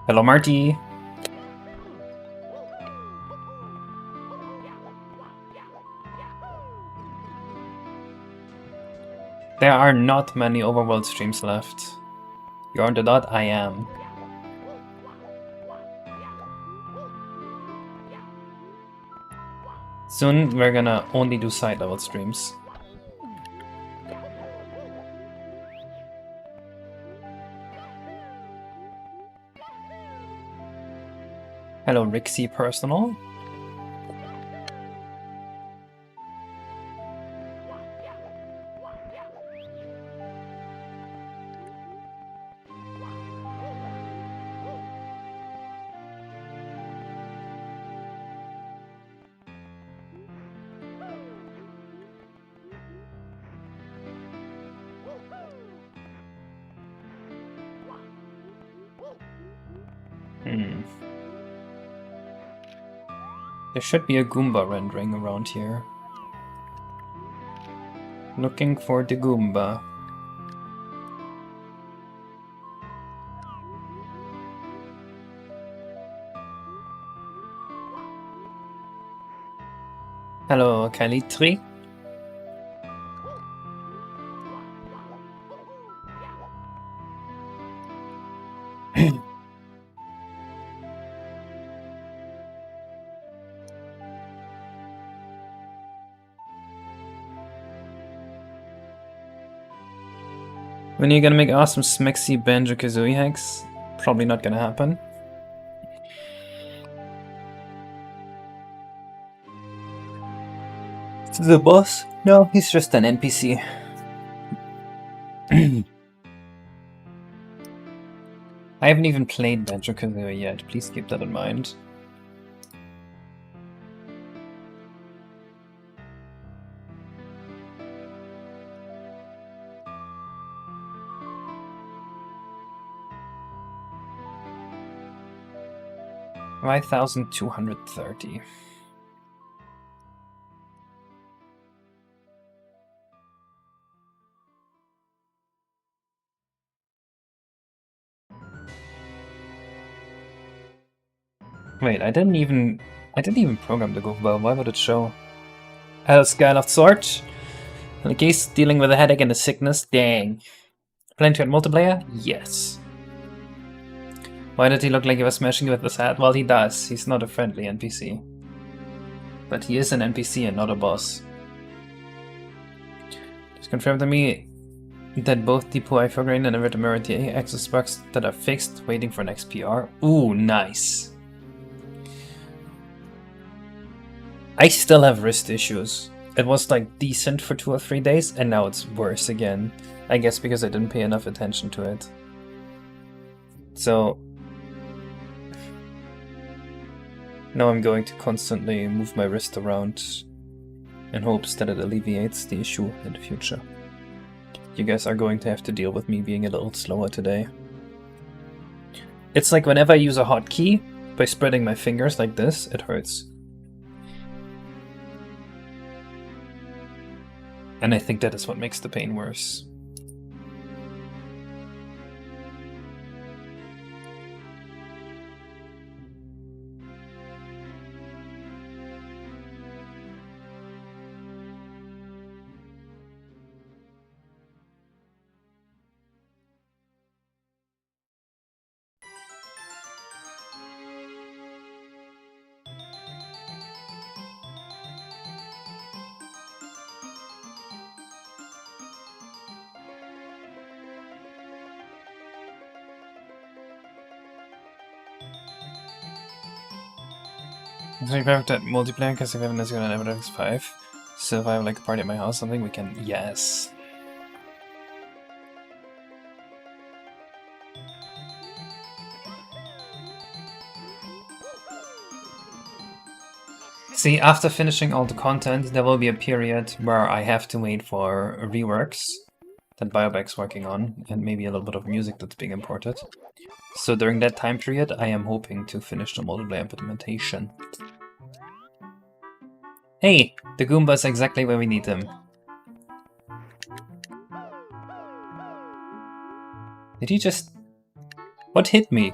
Hello, Marty. There are not many Overworld streams left. You're on the dot? I am. Soon we're gonna only do side level streams. Hello, Rixie Personal. There should be a Goomba rendering around here. Looking for the Goomba. Hello, Kalitri. When are you gonna make awesome Smexy Banjo-Kazooie hacks? Probably not gonna happen. The boss? No, he's just an NPC. I haven't even played Banjo-Kazooie yet, please keep that in mind. $5,230. Wait, I didn't even program the Goofball. Why would it show? Hello, Skyloft Sword. In case dealing with a headache and a sickness, dang. Plan to add multiplayer? Yes. Why did he look like he was smashing with his hat? Well, he does. He's not a friendly NPC. But he is an NPC and not a boss. Just confirm to me that both Deepu Ifograin and Evertimerity access bugs that are fixed, waiting for next PR. Ooh, nice. I still have wrist issues. It was like decent for 2 or 3 days, and now it's worse again. I guess because I didn't pay enough attention to it. So now I'm going to constantly move my wrist around in hopes that it alleviates the issue in the future. You guys are going to have to deal with me being a little slower today. It's like whenever I use a hotkey, by spreading my fingers like this, it hurts. And I think that is what makes the pain worse. So if I have that multiplayer, because if I haven't gonna never X5. So if I have like a party at my house, something we can. Yes. See, after finishing all the content, there will be a period where I have to wait for reworks that BioBack's working on, and maybe a little bit of music that's being imported. So during that time period, I am hoping to finish the multiplayer implementation. Hey, the Goomba's exactly where we need them. Did he just... What hit me?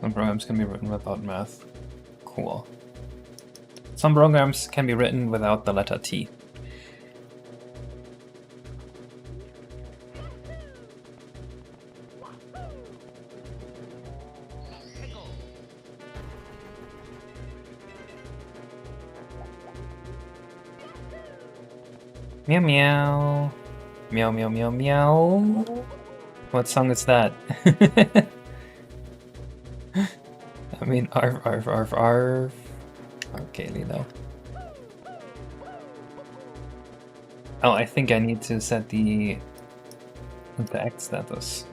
Some programs can be written without math. Cool. Some programs can be written without the letter T. Meow meow. Meow meow meow meow. What song is that? I mean, arf arf arf arf. Okay, Lilo. Oh, I think I need to set the act status.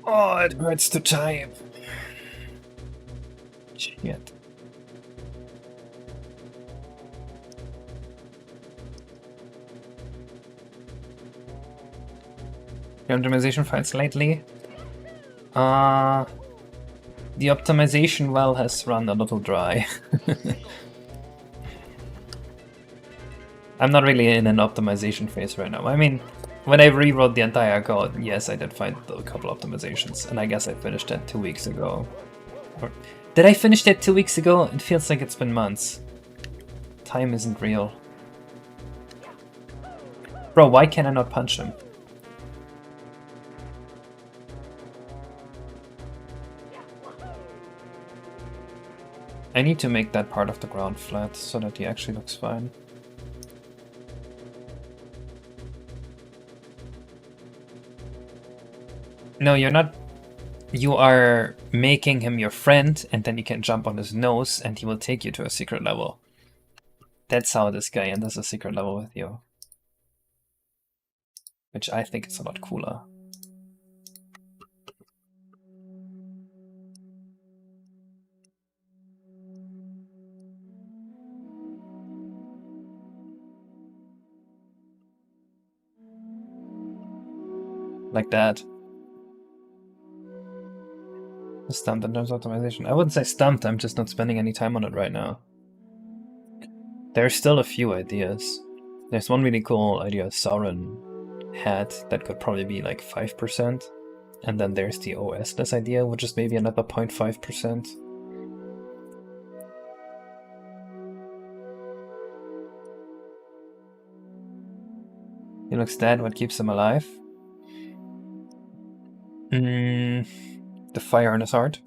Oh, it hurts to type. Shit. The optimization file slightly. The optimization well has run a little dry. I'm not really in an optimization phase right now. I mean, when I rewrote the entire code, yes, I did find a couple optimizations, and I guess I finished that 2 weeks ago. Or, did I finish that 2 weeks ago? It feels like it's been months. Time isn't real. Bro, why can I not punch him? I need to make that part of the ground flat so that he actually looks fine. No, you're not. You are making him your friend, and then you can jump on his nose, and he will take you to a secret level. That's how this guy enters a secret level with you. Which I think is a lot cooler. Like that. Stumped in terms of optimization. I wouldn't say stumped, I'm just not spending any time on it right now. There's still a few ideas. There's one really cool idea Sauron had that could probably be like 5%. And then there's the OS-less idea, which is maybe another 0.5%. He looks dead, what keeps him alive? The fire in his heart.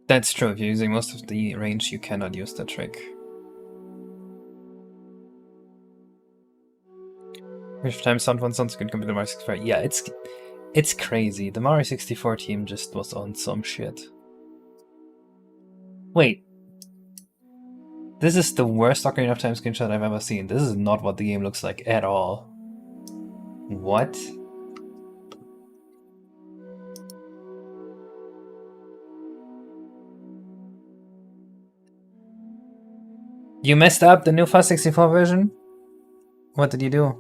That's true, if you're using most of the range, you cannot use the trick. Which time sound one sounds good compared to Mario 64? Yeah, it's crazy. The Mario 64 team just was on some shit. Wait. This is the worst Ocarina of Time screenshot I've ever seen. This is not what the game looks like at all. What? You messed up the new FAST64 version? What did you do?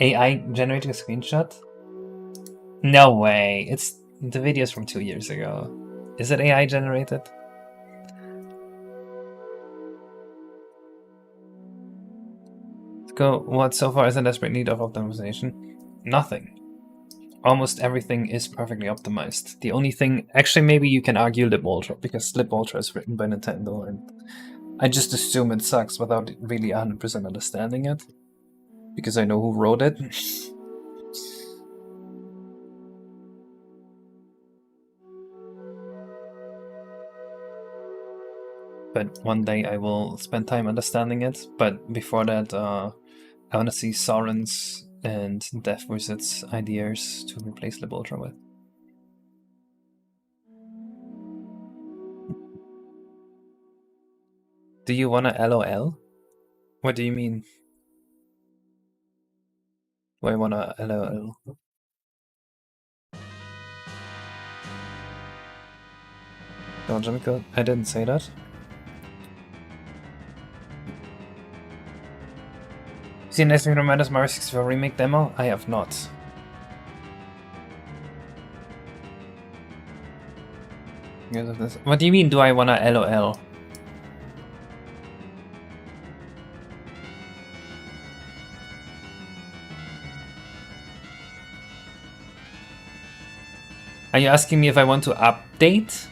AI generating a screenshot? No way. It's the video's from 2 years ago. Is it AI generated? Let's go. What so far is in desperate need of optimization? Nothing. Almost everything is perfectly optimized. The only thing, actually, maybe you can argue Lib Ultra, because Lib Ultra is written by Nintendo, and I just assume it sucks without really 100% understanding it, because I know who wrote it. But one day I will spend time understanding it, but before that, I want to see Sauron's and Death Wizard's ideas to replace Lib Ultra with. Do you wanna LOL? What do you mean? Do I wanna LOL? Don't jump code. I didn't say that. Seen anything from Mario 64 remake demo? I have not. What do you mean, do I wanna LOL? Are you asking me if I want to update?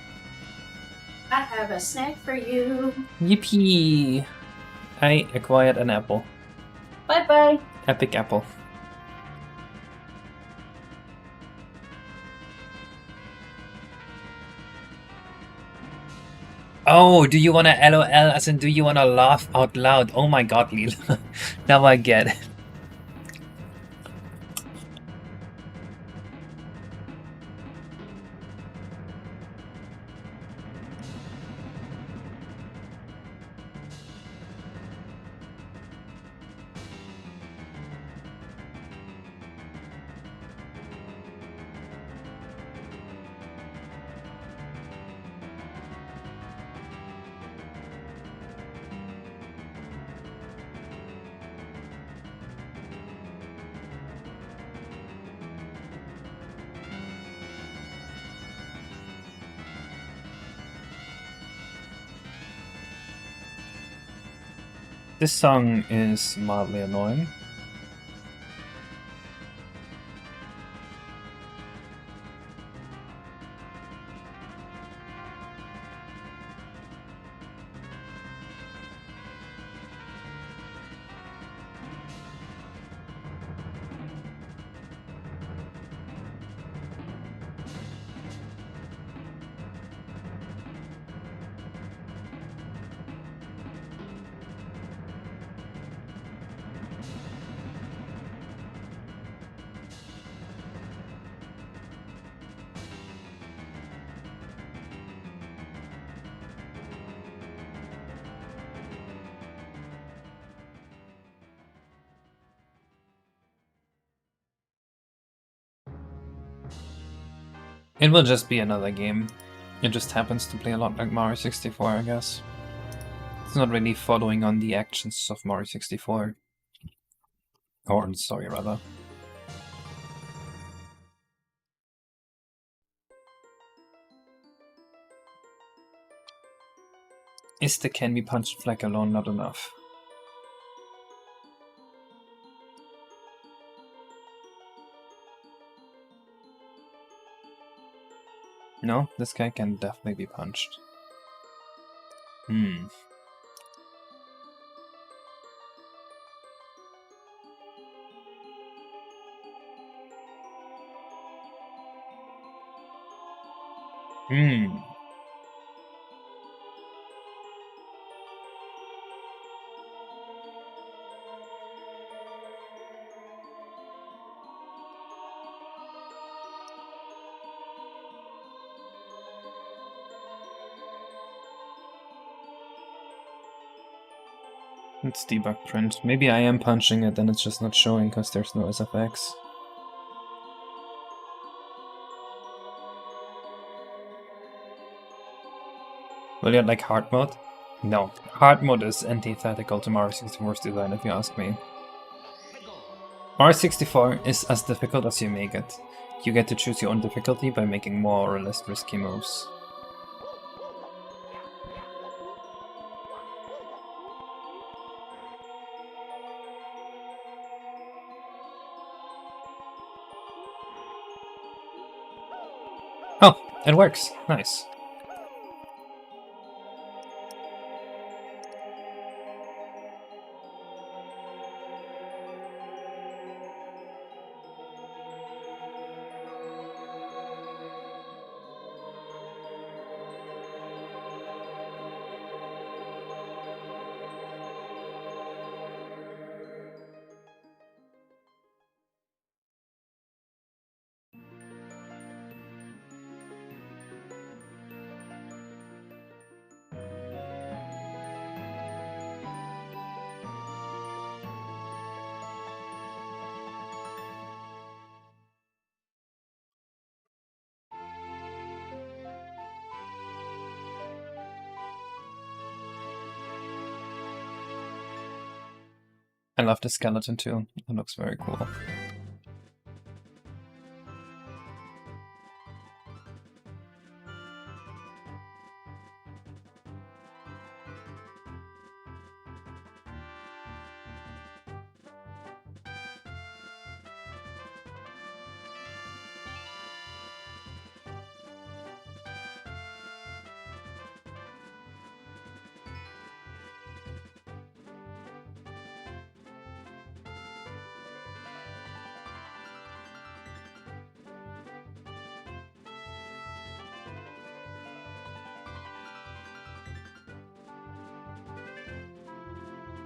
I have a snack for you. Yippee! I acquired an apple. Bye-bye. Epic apple. Oh, do you wanna LOL as in do you wanna laugh out loud? Oh my god, Lila. Now I get it. This song is mildly annoying. It will just be another game. It just happens to play a lot like Mario 64, I guess. It's not really following on the actions of Mario 64. Or the story, rather. Is the can be punched flag alone not enough? No, this guy can definitely be punched. Hmm. Hmm. It's debug print. Maybe I am punching it and it's just not showing because there's no SFX. Will you like hard mode? No. Hard mode is antithetical to Mario 64's design, if you ask me. Mario 64 is as difficult as you make it. You get to choose your own difficulty by making more or less risky moves. Oh, it works. Nice. I love the skeleton too. It looks very cool.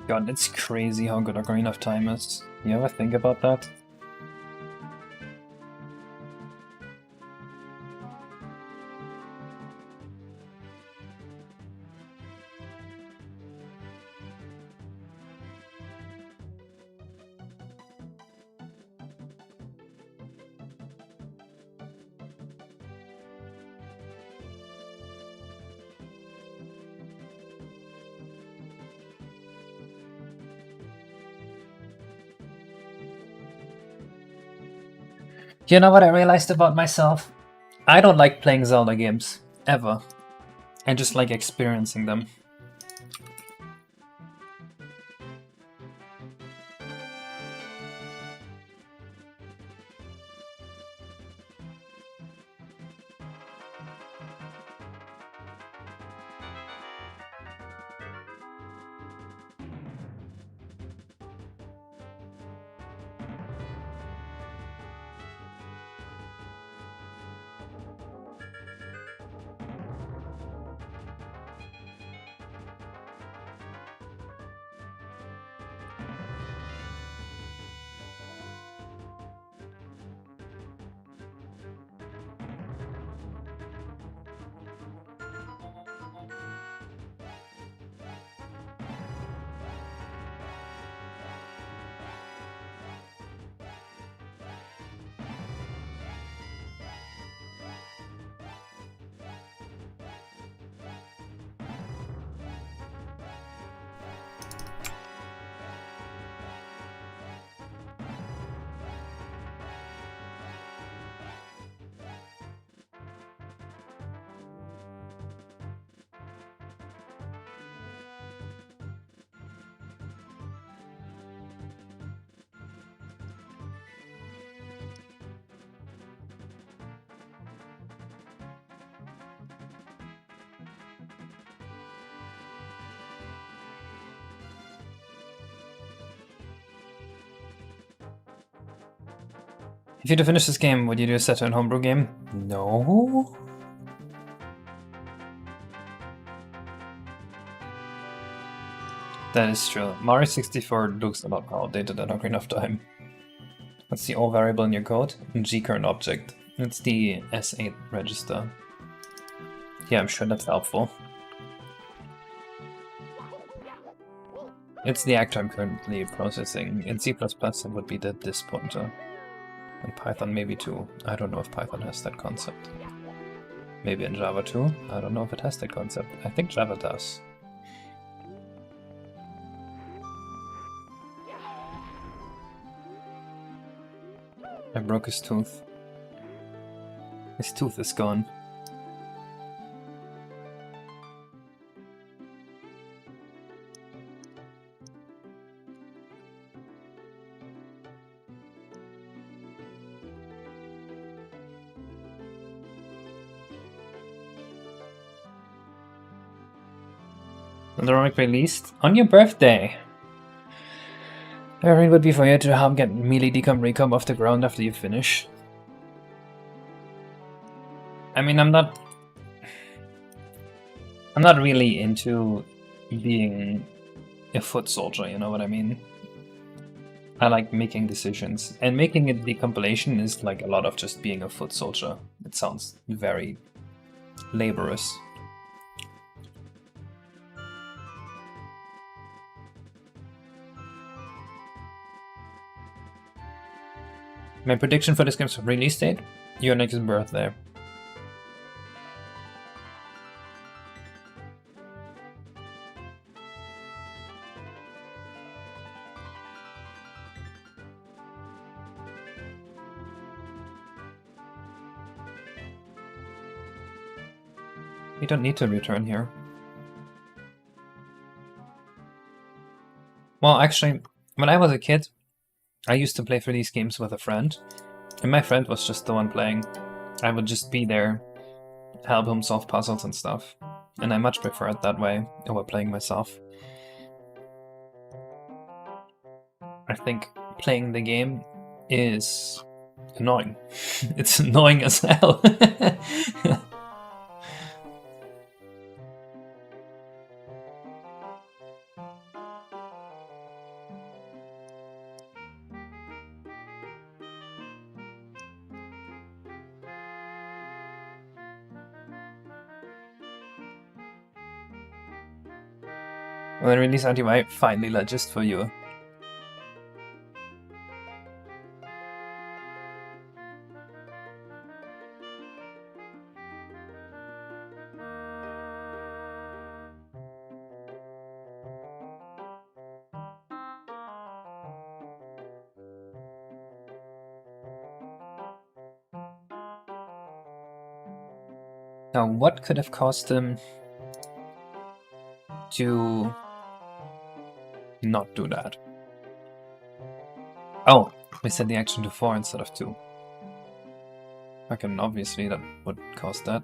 God, it's crazy how good Ocarina of Time is. You ever think about that? You know what I realized about myself? I don't like playing Zelda games, ever. I just like experiencing them. If you to finish this game, would you do a Saturn homebrew game? No. That is true. Mario 64 looks a lot more outdated than Ocarina of Time. What's the O variable in your code? G current object. It's the S8 register. Yeah, I'm sure that's helpful. It's the actor I'm currently processing. In C++ it would be the this pointer. And Python maybe too. I don't know if Python has that concept. Maybe in Java too. I don't know if it has that concept. I think Java does. I broke his tooth. His tooth is gone. Heroic released on your birthday. Everything would be for you to help get melee decom recom off the ground after you finish. I mean, I'm not really into being a foot soldier, you know what I mean? I like making decisions, and making a decompilation is like a lot of just being a foot soldier. It sounds very laborious. My prediction for this game's release date? Your next birthday. You don't need to return here. Well, actually, when I was a kid, I used to play through these games with a friend, and my friend was just the one playing. I would just be there, help him solve puzzles and stuff, and I much prefer it that way over playing myself. I think playing the game is annoying. It's annoying as hell. Well, then release RTY. Fine, Lila, just for you. Now, what could have caused him to not do that? Oh, we set the action to 4 instead of 2. Okay, obviously that would cause that.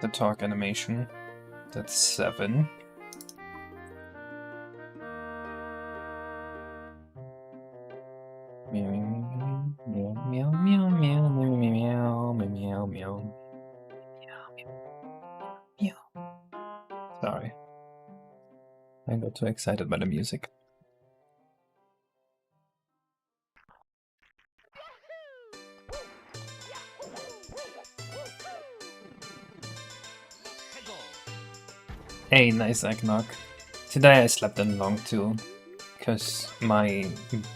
The talk animation, that's 7. Meow meow meow meow meow meow meow meow meow meow. Sorry, I got too excited by the music. Hey, nice eggnog. Today I slept in long too, because my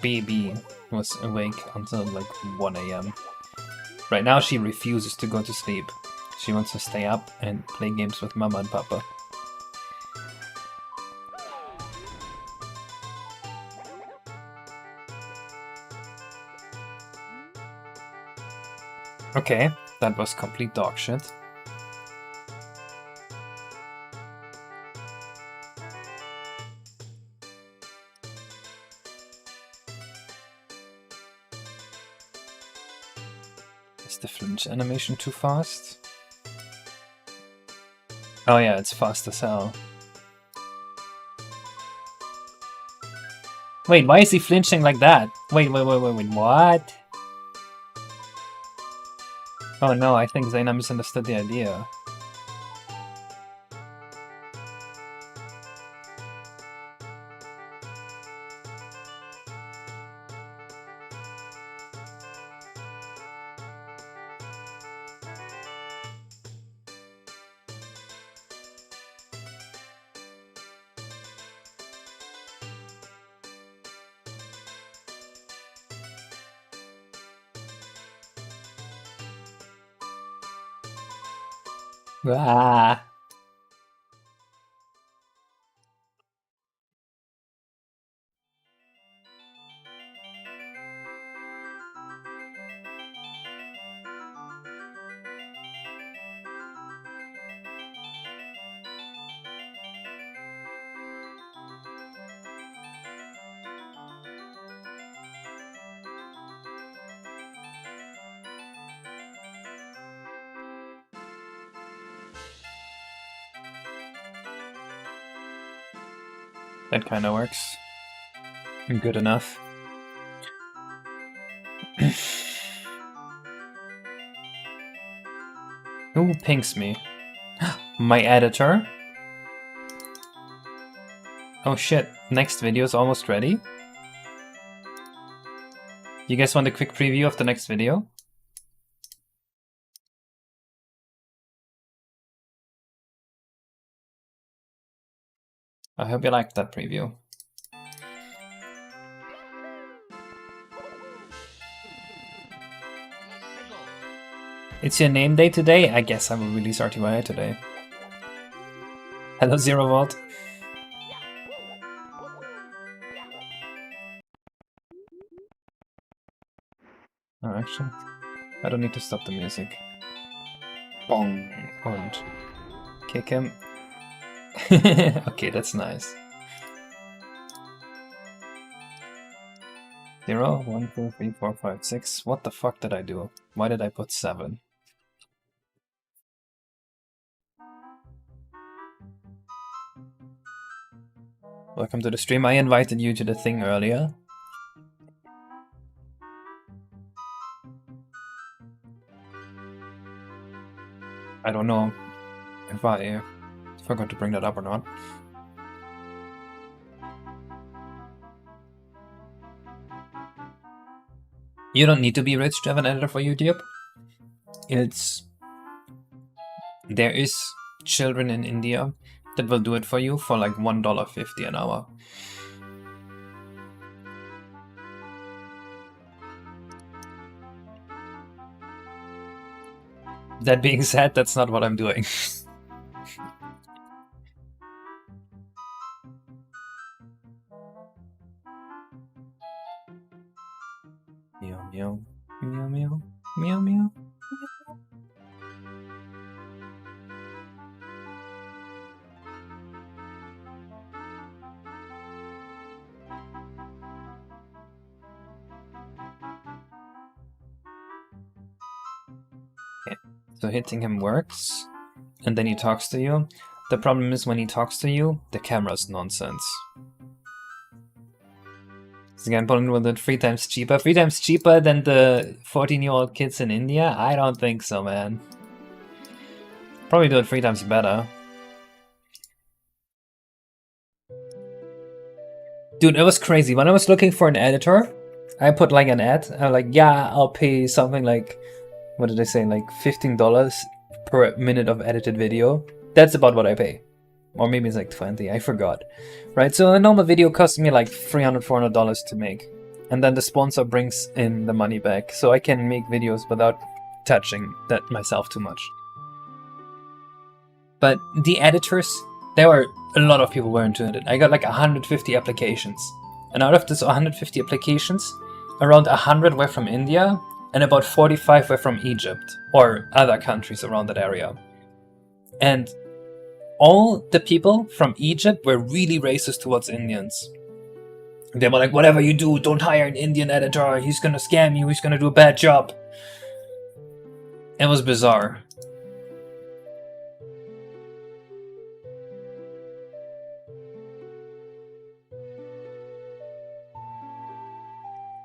baby was awake until like 1 AM. Right now she refuses to go to sleep. She wants to stay up and play games with Mama and Papa. Okay, that was complete dog shit. Is the flinch animation too fast? Oh yeah, it's fast as hell. Wait, why is he flinching like that? Wait, what? Oh no, I think Zaina misunderstood the idea. Ah. That kinda works. Good enough. Who pings me? My editor? Oh shit, next video is almost ready? You guys want a quick preview of the next video? I hope you liked that preview. It's your name day today? I guess I will release RTY today. Hello, Zero Volt. Oh, actually, I don't need to stop the music. Bong. Und kick him. Okay, that's nice. 0, 1, 2, 3, 4, 5, 6. What the fuck did I do? Why did I put 7? Welcome to the stream. I invited you to the thing earlier. I don't know if I forgot to bring that up or not. You don't need to be rich to have an editor for YouTube. There is children in India that will do it for you for like $1.50 an hour. That being said, that's not what I'm doing. Meow meow meow meow meow meow. Okay. So hitting him works, and then he talks to you. The problem is when he talks to you, the camera's nonsense. So again, pulling with it 3 times cheaper. 3 times cheaper than the 14-year-old kids in India? I don't think so, man. Probably do it 3 times better. Dude, it was crazy. When I was looking for an editor, I put like an ad. I'm like, yeah, I'll pay something like, what did I say, like $15 per minute of edited video. That's about what I pay. Or maybe it's like 20, I forgot. Right, so a normal video costs me like $300, $400 to make. And then the sponsor brings in the money back. So I can make videos without touching that myself too much. But the editors, there were a lot of people weren't doing it. I got like 150 applications. And out of these 150 applications, around 100 were from India and about 45 were from Egypt or other countries around that area. And all the people from Egypt were really racist towards Indians. They were like, whatever you do, don't hire an Indian editor. He's gonna scam you. He's gonna do a bad job. It was bizarre.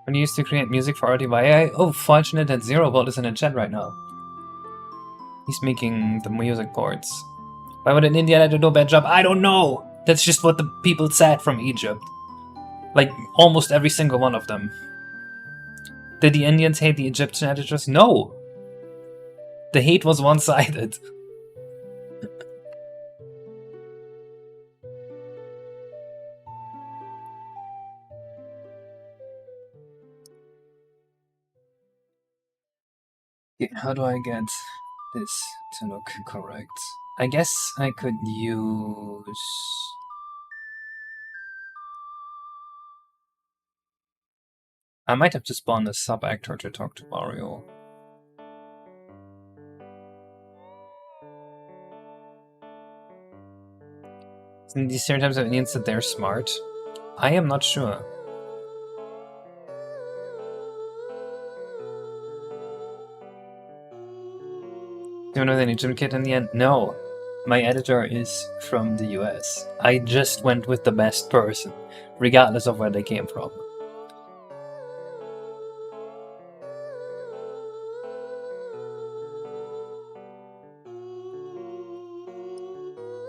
When you used to create music for RTYI, oh, Fortunate at Zero Volt is in the chat right now. He's making the music boards. Why would an Indian editor do a bad job? I don't know! That's just what the people said from Egypt. Like, almost every single one of them. Did the Indians hate the Egyptian editors? No! The hate was one-sided. How do I get this to look correct? I guess I could use... I might have to spawn a sub-actor to talk to Mario. In these stereotypes of Indians that they're smart? I am not sure. Do you know the Egyptian kid in the end? No. My editor is from the US. I just went with the best person, regardless of where they came from.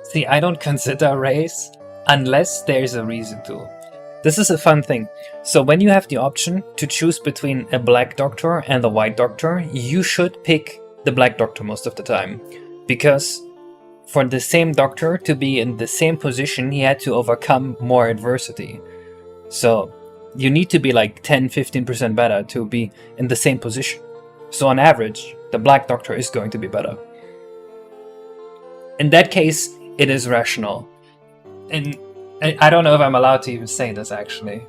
See, I don't consider race unless there's a reason to. This is a fun thing. So when you have the option to choose between a black doctor and a white doctor, you should pick the black doctor most of the time. Because for the same doctor to be in the same position, he had to overcome more adversity. So you need to be like 10-15% better to be in the same position. So on average, the black doctor is going to be better. In that case, it is rational. And I don't know if I'm allowed to even say this actually.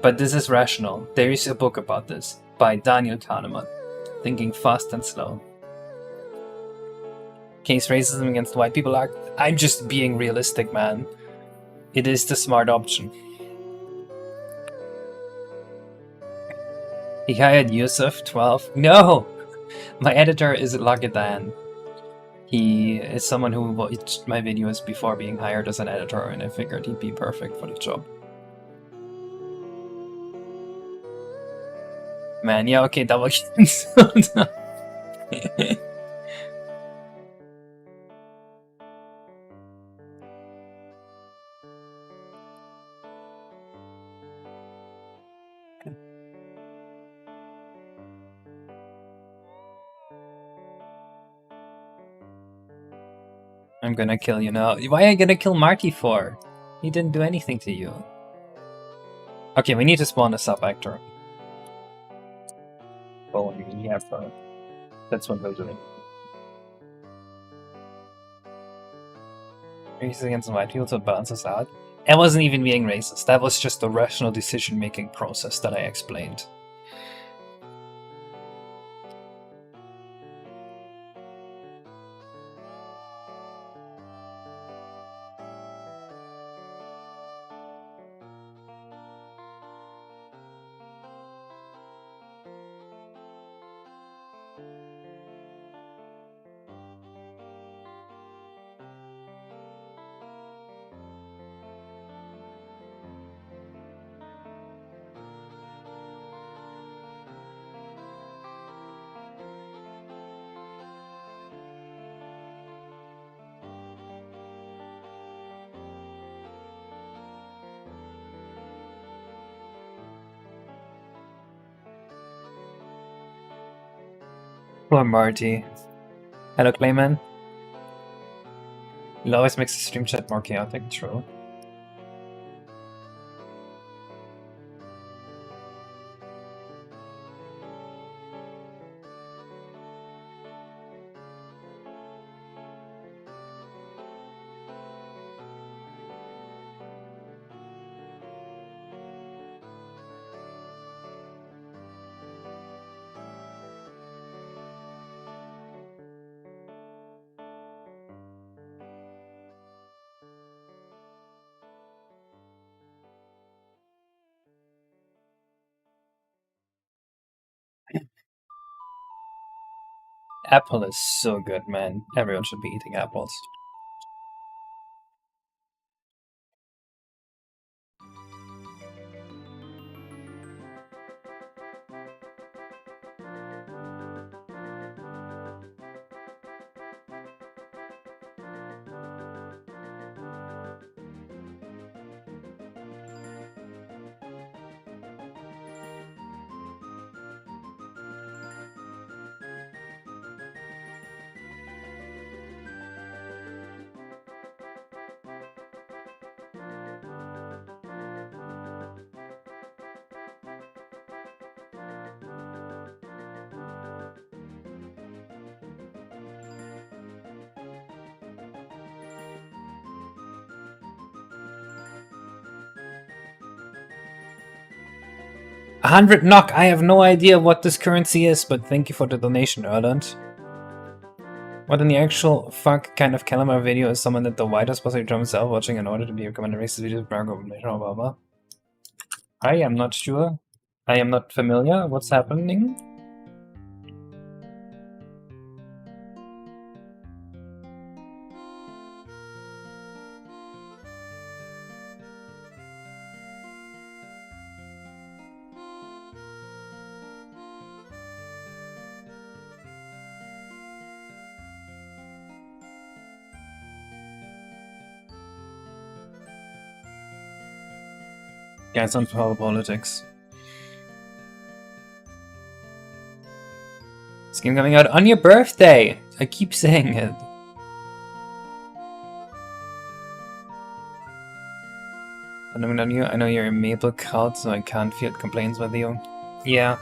But this is rational. There is a book about this by Daniel Kahneman, Thinking Fast and Slow. Case racism against white people are... I'm just being realistic, man. It is the smart option. He hired Yusuf, 12. No! My editor is Lagadan. He is someone who watched my videos before being hired as an editor, and I figured he'd be perfect for the job. Man, yeah, okay, double cancelled. I'm gonna kill you now. Why are you gonna kill Marty for? He didn't do anything to you. Okay, we need to spawn a sub-actor. Oh, yeah, that's what we're doing. Racist against white people to balance us out. I wasn't even being racist. That was just the rational decision-making process that I explained. Poor Marty. Hello, Clayman. It always makes the stream chat more chaotic, true. Apple is so good, man. Everyone should be eating apples. A 100 NOK! I have no idea what this currency is, but thank you for the donation, Erland. What in the actual fuck kind of Calamar video is someone that the white is supposed to drum himself watching in order to be recommended racist videos, blah blah blah. I am not sure. I am not familiar. What's happening? Guys, don't follow politics. This game coming out on your birthday! I keep saying it. I know you're a Maple cult, so I can't field complaints with you. Yeah.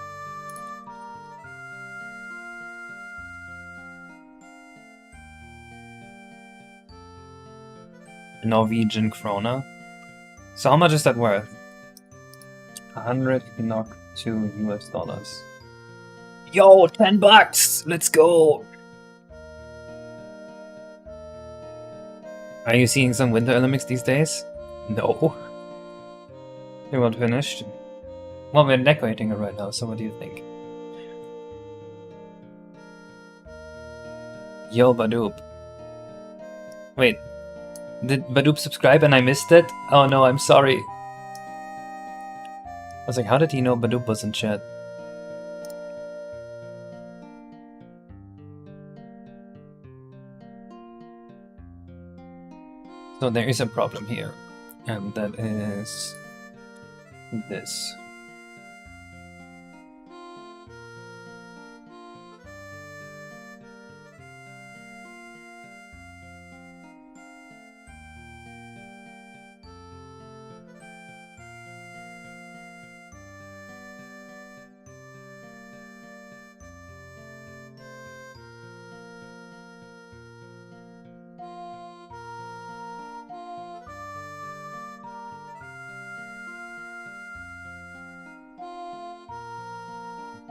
Norwegian krona. So how much is that worth? 100 NOK to US dollars. Yo, 10 bucks! Let's go! Are you seeing some Winter Olympics these days? No. They weren't finished. Well, we're decorating it right now, so what do you think? Yo, Badoop. Wait, did Badoop subscribe and I missed it? Oh no, I'm sorry. I was like, how did he know Badoop was in chat? So there is a problem here, and that is this.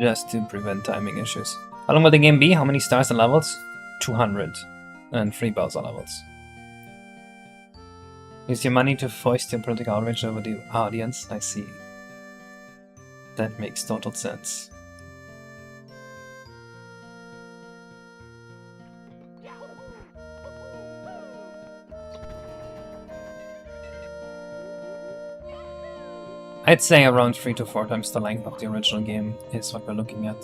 just to prevent timing issues. How long will the game be? How many stars and levels? 200. And 3 Bowser levels. Use your money to foist your political outrage over the audience? I see. That makes total sense. I'd say around 3 to 4 times the length of the original game is what we're looking at.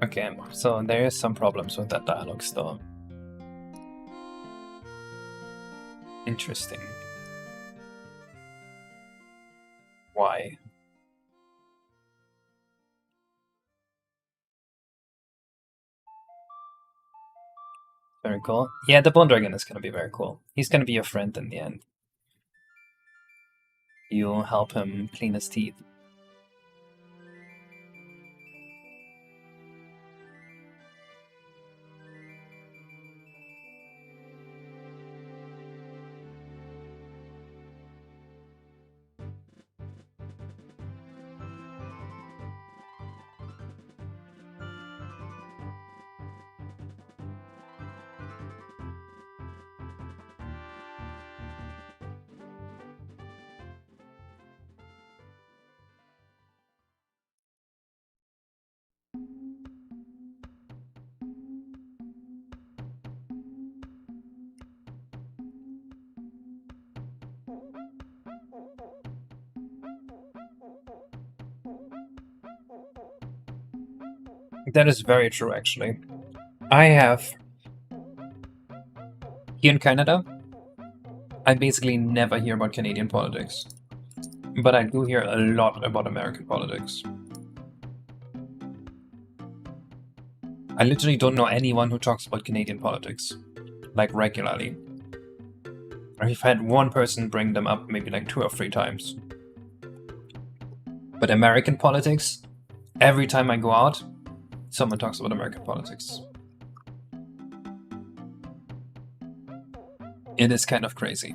Okay, so there is some problems with that dialogue still. Interesting. Why? Very cool. Yeah, the Bone Dragon is gonna be very cool. He's gonna be your friend in the end. You'll help him clean his teeth. That is very true, actually. I have... Here in Canada, I basically never hear about Canadian politics. But I do hear a lot about American politics. I literally don't know anyone who talks about Canadian politics. Like, regularly. I've had one person bring them up maybe like 2 or 3 times. But American politics, every time I go out, someone talks about American politics. It is kind of crazy.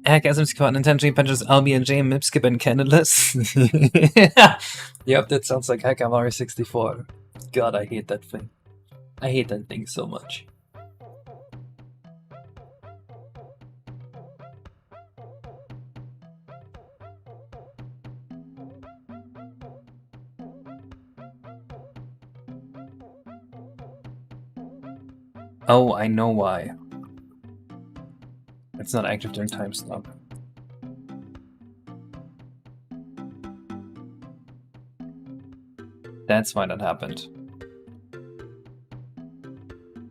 Hackasm Squad intentionally punches LB and J, Mipskip, and Canadaless. Yep, that sounds like Hackam 64. God, I hate that thing. I hate that thing so much. Oh, I know why. It's not active during time stop. That's why that happened.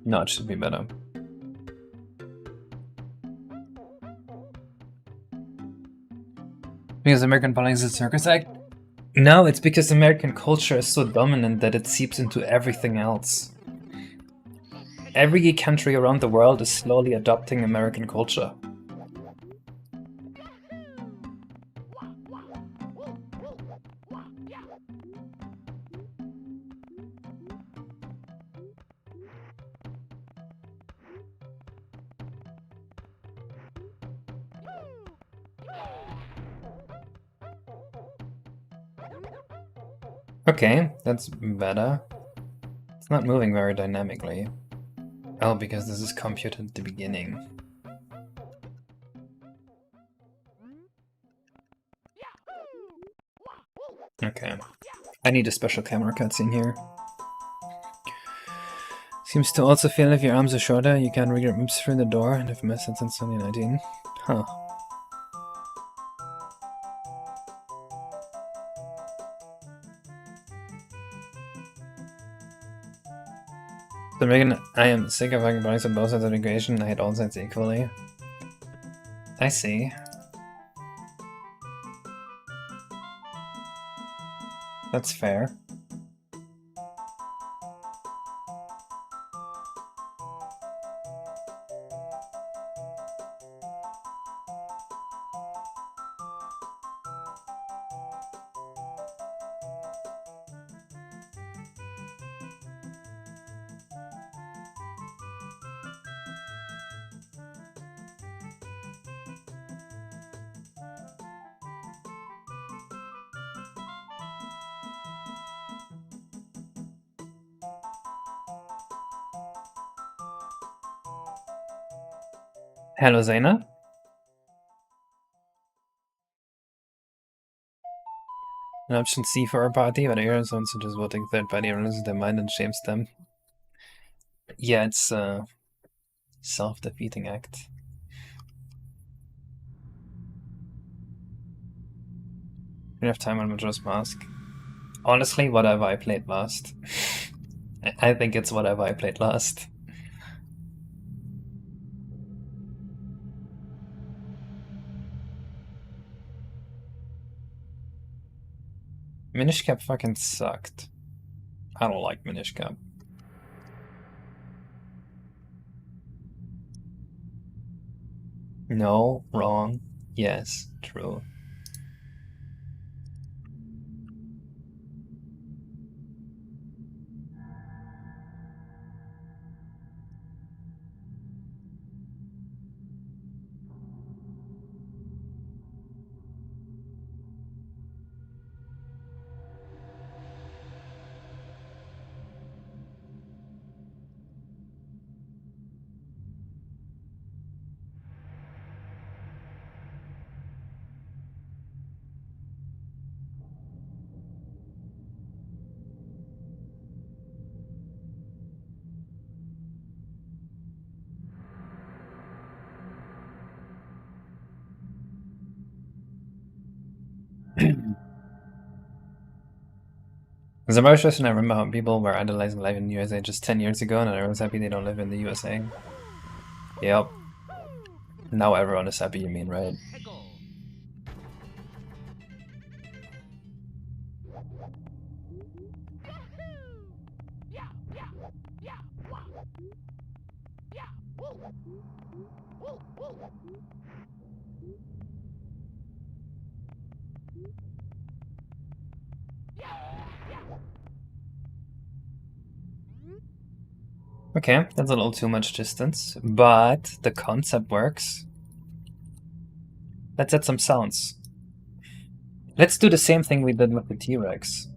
No, it should be better. Because American politics is a circus act? No, it's because American culture is so dominant that it seeps into everything else. Every country around the world is slowly adopting American culture. Okay, that's better. It's not moving very dynamically. Oh, because this is computed at the beginning. Okay. I need a special camera cutscene here. Seems to also feel if your arms are shorter, you can read moves through the door and have missed it since 2019. Huh. So Megan, I am sick of having bodies on both sides of the equation. I hate all sides equally. I see. That's fair. Hello, Zaina. An option C for our party, but errors on such as voting third party releases their mind and shames them. Yeah, it's a self-defeating act. We have time on Majora's Mask. Honestly, whatever I played last. I think it's whatever I played last. Minish Cap fucking sucked. I don't like Minish Cap. No, wrong. Yes, true. As a Mauritian, I remember how people were idolizing life in the USA just 10 years ago, and I was happy they don't live in the USA. Yep. Now everyone is happy, you mean, right? Okay, that's a little too much distance, but the concept works. Let's add some sounds. Let's do the same thing we did with the T-Rex.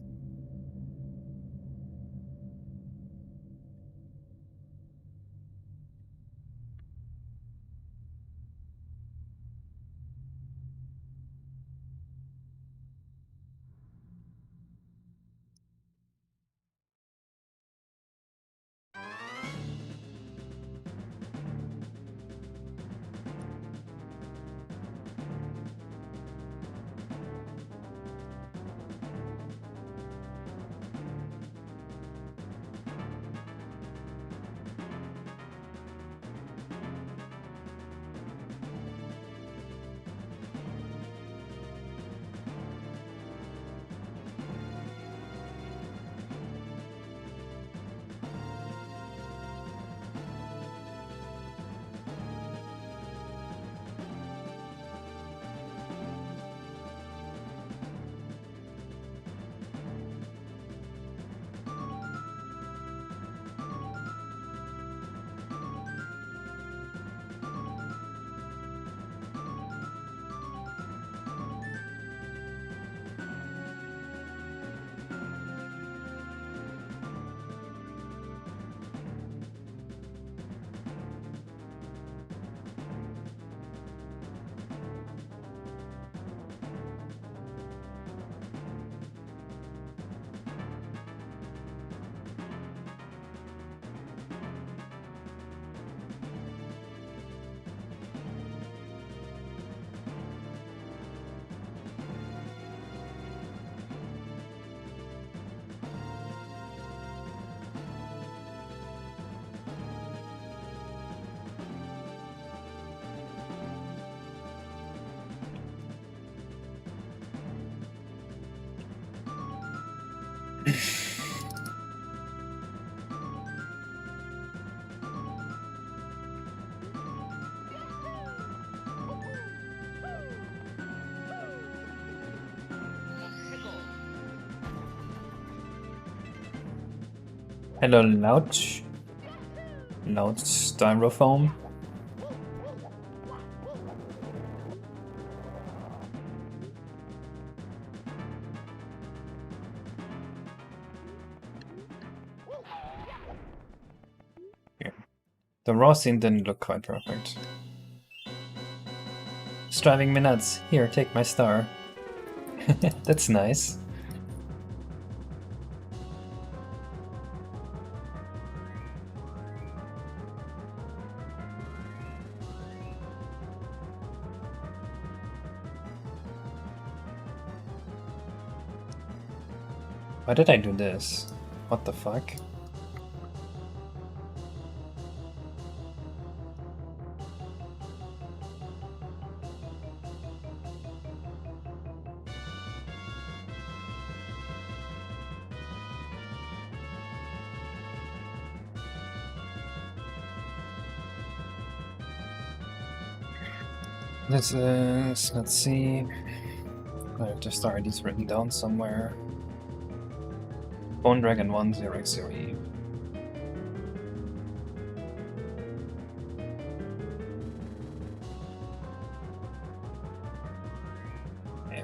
Hello, Loud. Loud Styrofoam. The raw scene didn't look quite perfect. It's driving me nuts. Here, take my star. That's nice. Why did I do this? What the fuck? This is, let's see. I have to start these written down somewhere. Bone Dragon 1 0x0E. Okay.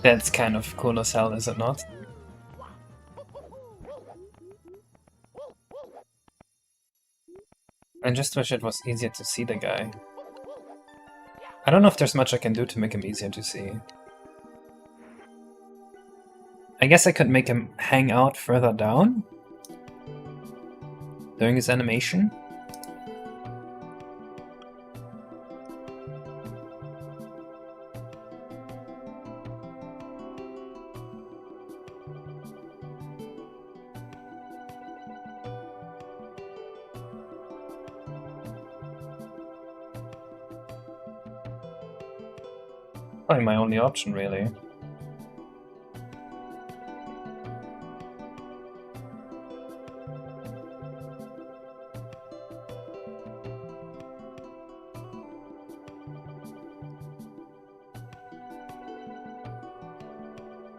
That's kind of cool as hell, is it not? I just wish it was easier to see the guy. I don't know if there's much I can do to make him easier to see. I guess I could make him hang out further down during his animation. Probably my only option, really.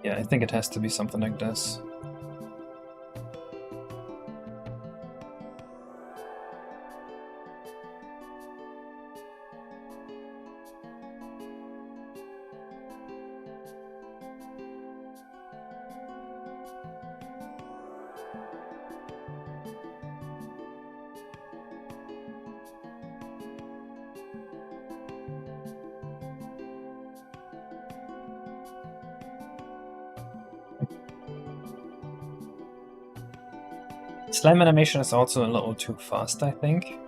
Yeah, I think it has to be something like this. Slime animation is also a little too fast, I think.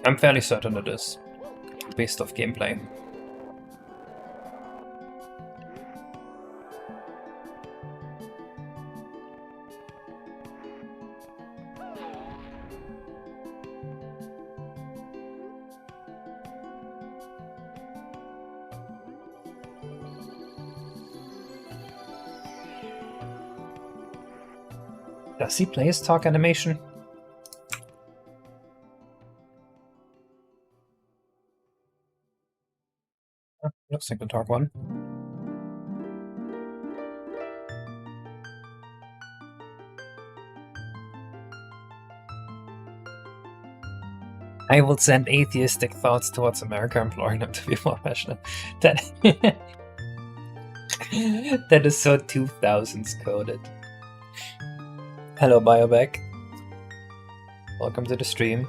I'm fairly certain it is, based off gameplay. Does he play his talk animation? Looks like the talk one. I will send atheistic thoughts towards America, imploring them to be more passionate. That that is so 2000s coded. Hello, Biobeck. Welcome to the stream.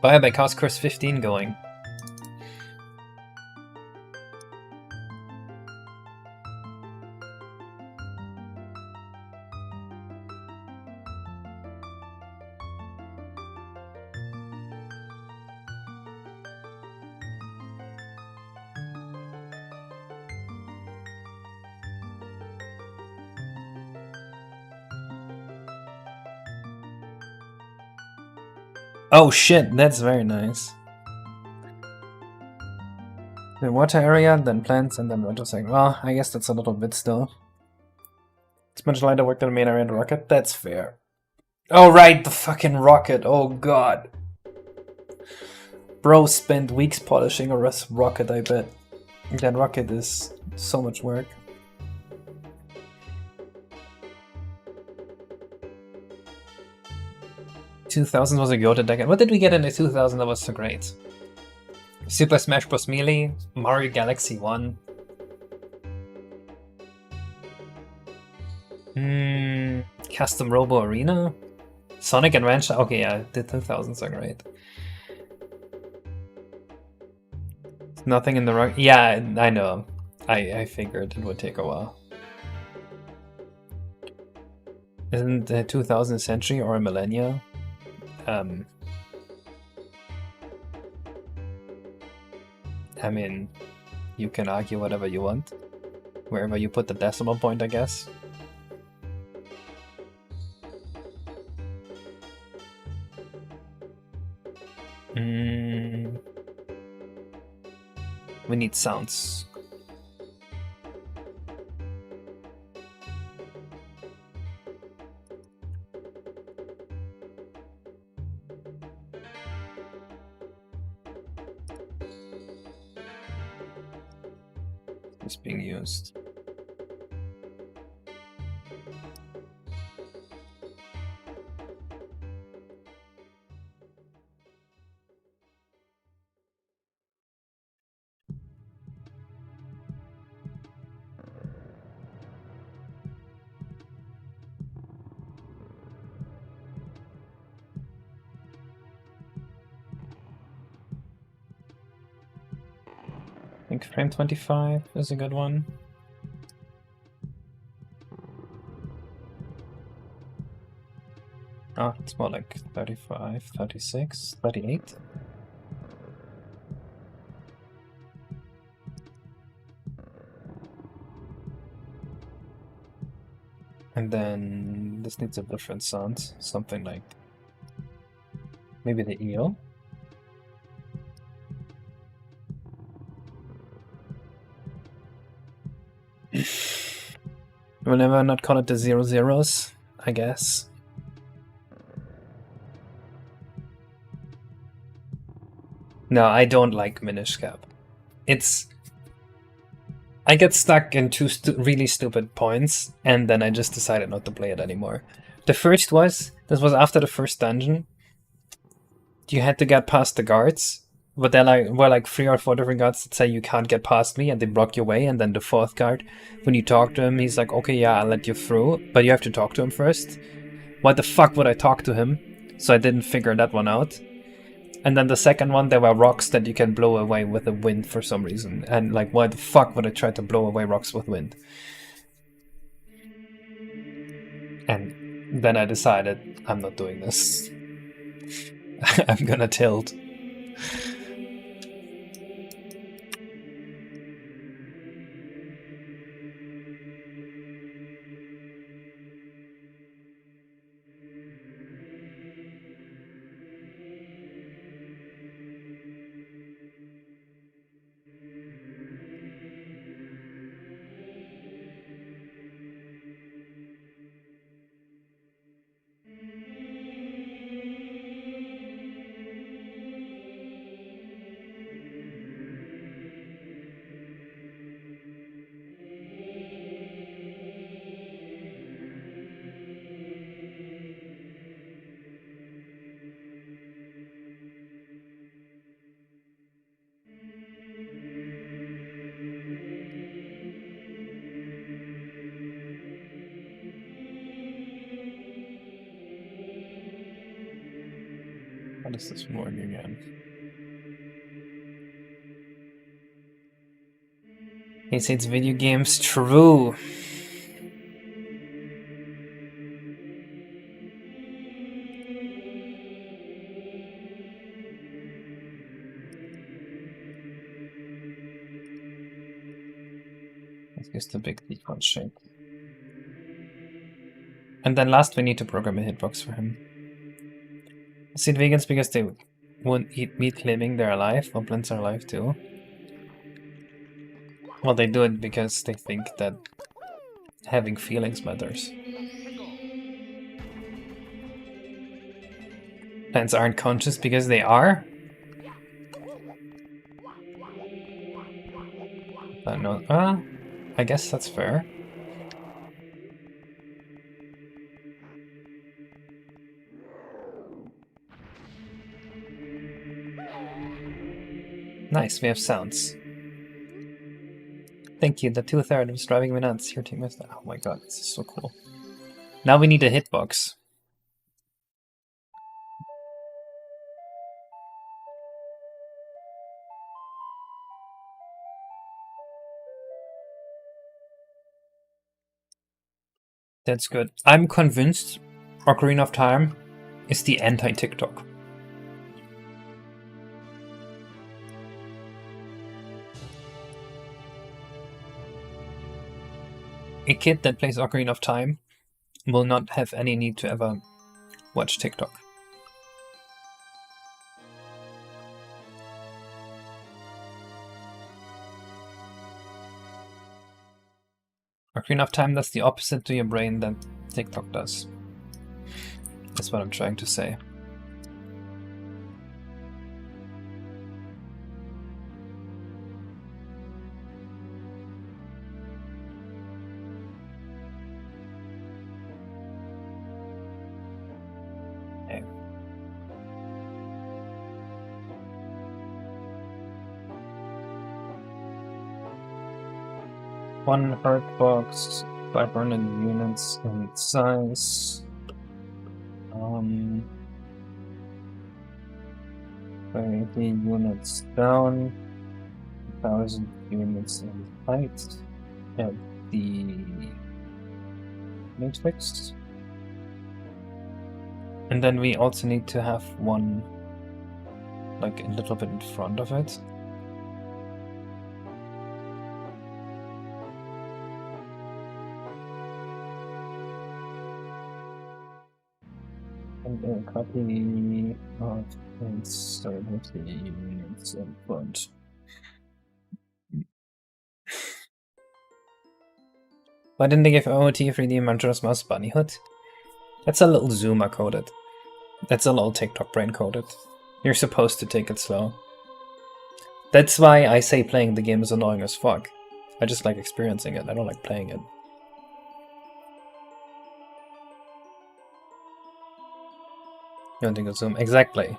Biobeck, how's course 15 going? Oh shit, that's very nice. The water area, then plants, and then water cycle. Well, I guess that's a little bit still. It's much lighter work than the main area of the rocket. That's fair. Oh right, the fucking rocket. Oh god. Bro spent weeks polishing a rocket, I bet. That rocket is so much work. $2000 was a goated decade. What did we get in the 2000 that was so great? Super Smash Bros. Melee, Mario Galaxy 1. Custom Robo Arena? Sonic Adventure? Okay, yeah, the 2000s are great. Nothing in the rock. Yeah, I know. I figured it would take a while. Isn't the 2000th century or a millennia? I mean, you can argue whatever you want. Wherever you put the decimal point, I guess. We need sounds. It's being used. I think frame 25 is a good one. Oh, it's more like 35, 36, 38. And then this needs a different sound, something like maybe the eel. We'll never not call it the 00s, I guess. No, I don't like Minish Cap. I get stuck in two really stupid points, and then I just decided not to play it anymore. The first this was after the first dungeon. You had to get past the guards, but there were like 3 or 4 different guards that say you can't get past me, and they block your way. And then the 4th guard, when you talk to him, he's like, okay, yeah, I'll let you through, but you have to talk to him first. Why the fuck would I talk to him? So I didn't figure that one out. And then the second one, there were rocks that you can blow away with the wind for some reason. And like, why the fuck would I try to blow away rocks with wind? And then I decided, I'm not doing this. I'm gonna tilt. does this work again? He says video games. True. Let's use the big default shape. And then last we need to program a hitbox for him. Is it vegans because they won't eat meat claiming they're alive? Goblins are alive too. Well, they do it because they think that having feelings matters. Plants aren't conscious because they are? No, I guess that's fair. Nice, we have sounds. Thank you, the 2/3 was driving me nuts. Your team is... Oh my god, this is so cool. Now we need a hitbox. That's good. I'm convinced Ocarina of Time is the anti-TikTok. A kid that plays Ocarina of Time will not have any need to ever watch TikTok. Ocarina of Time does the opposite to your brain that TikTok does. That's what I'm trying to say. Okay. One hard box, 500 units in size. 20 units down, 1,000 units in height. At the matrix. And then we also need to have one, like a little bit in front of it. And a copy of insert the units in front. Why didn't they give OOT a 3D Majora's Mask bunny hood? That's a little Zoomer coded. That's a little TikTok brain coded. You're supposed to take it slow. That's why I say playing the game is annoying as fuck. I just like experiencing it, I don't like playing it. You don't think of Zoom? Exactly.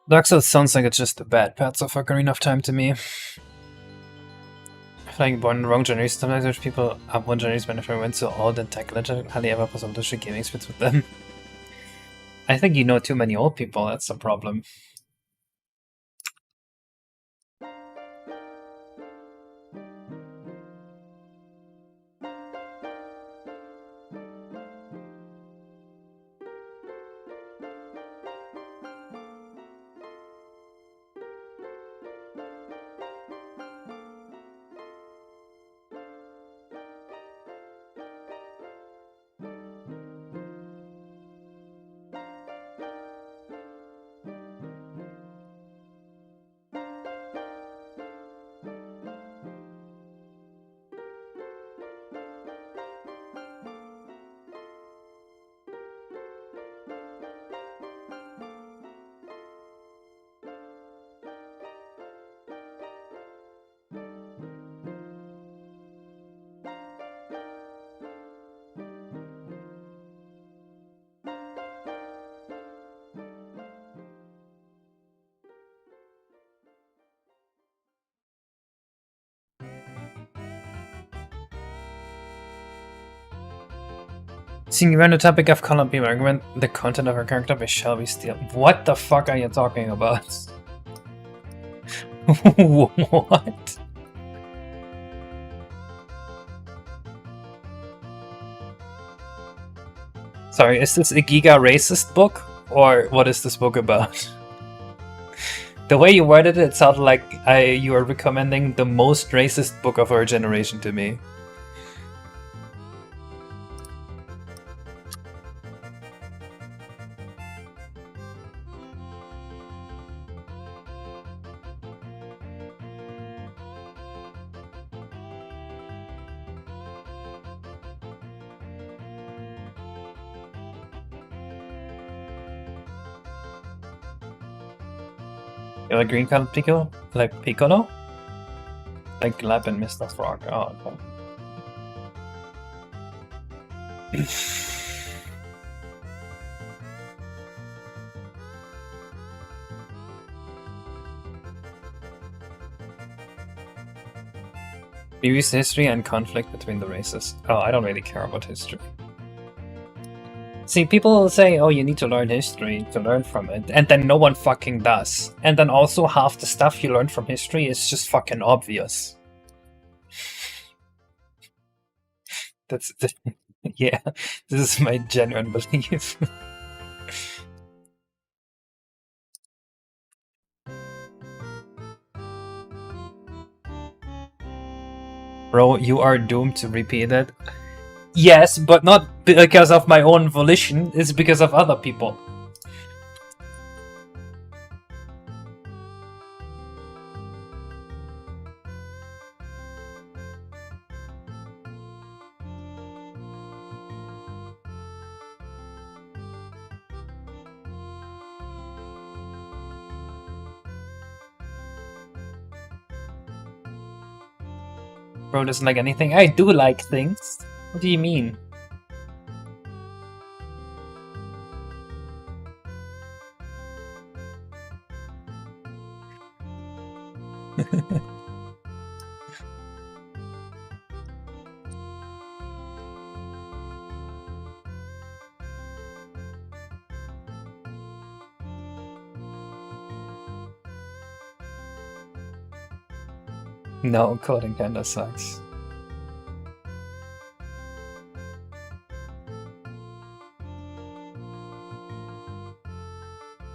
Dark Souls sounds like it's just the bad parts of Ocarina of Time to me. Like born in the wrong generation, sometimes there's people up one generation when I went so old and tech legend, hardly ever possible to share gaming spits with them. I think you know too many old people, that's the problem. Seeing around the topic of Colin P. argument, the content of her character by Shelby Steele. What the fuck are you talking about? What? Sorry, is this a Giga racist book? Or what is this book about? The way you worded it, it sounded like you are recommending the most racist book of our generation to me. You like green colored Piccolo? Like Piccolo? Like Gleb and Mr. Frog. Oh, okay. We use history and conflict between the races. Oh, I don't really care about history. See, people say, oh, you need to learn history to learn from it, and then no one fucking does. And then also half the stuff you learn from history is just fucking obvious. That's yeah, this is my genuine belief. Bro, you are doomed to repeat it. Yes, but not because of my own volition, it's because of other people. Bro doesn't like anything. I do like things. What do you mean? No, coding kinda sucks.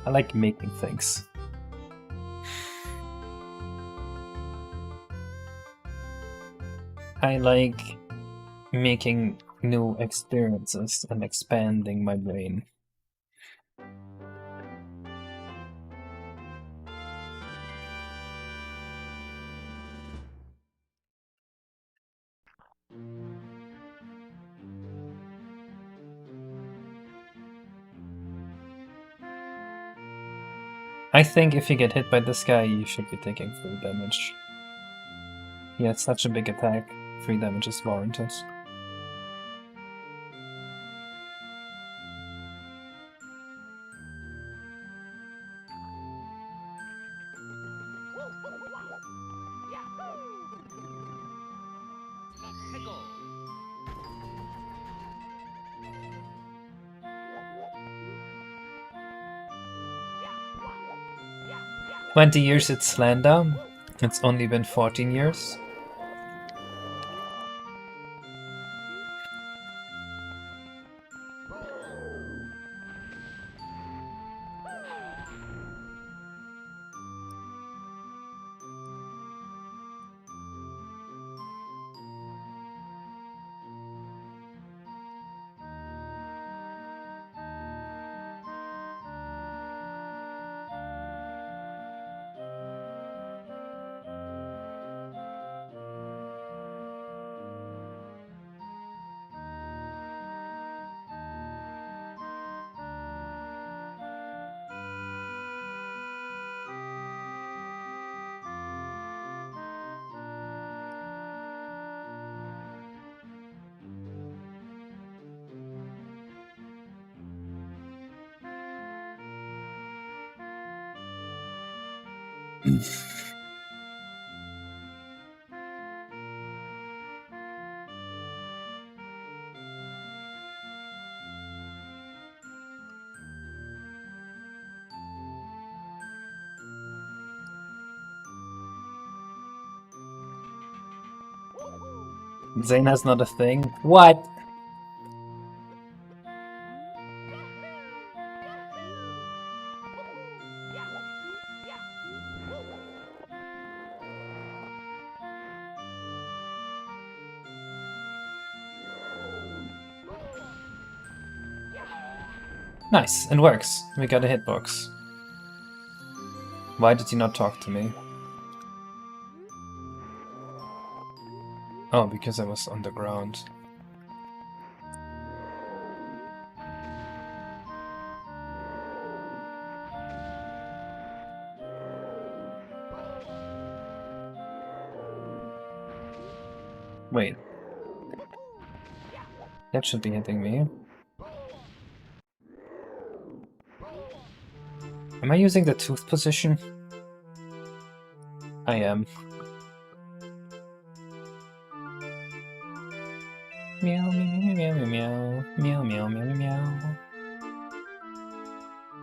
I like making things. I like making new experiences and expanding my brain. I think if you get hit by this guy, you should be taking 3 damage. Yeah, it's such a big attack. 3 damage is warranted. 20 years it's slender. It's only been 14 years. Zena's not a thing. What? Nice, it works. We got a hitbox. Why did he not talk to me? Oh, because I was on the ground. Wait. That should be hitting me. Am I using the tooth position? I am. Meow, meow, meow, meow, meow, meow, meow, meow, meow, meow.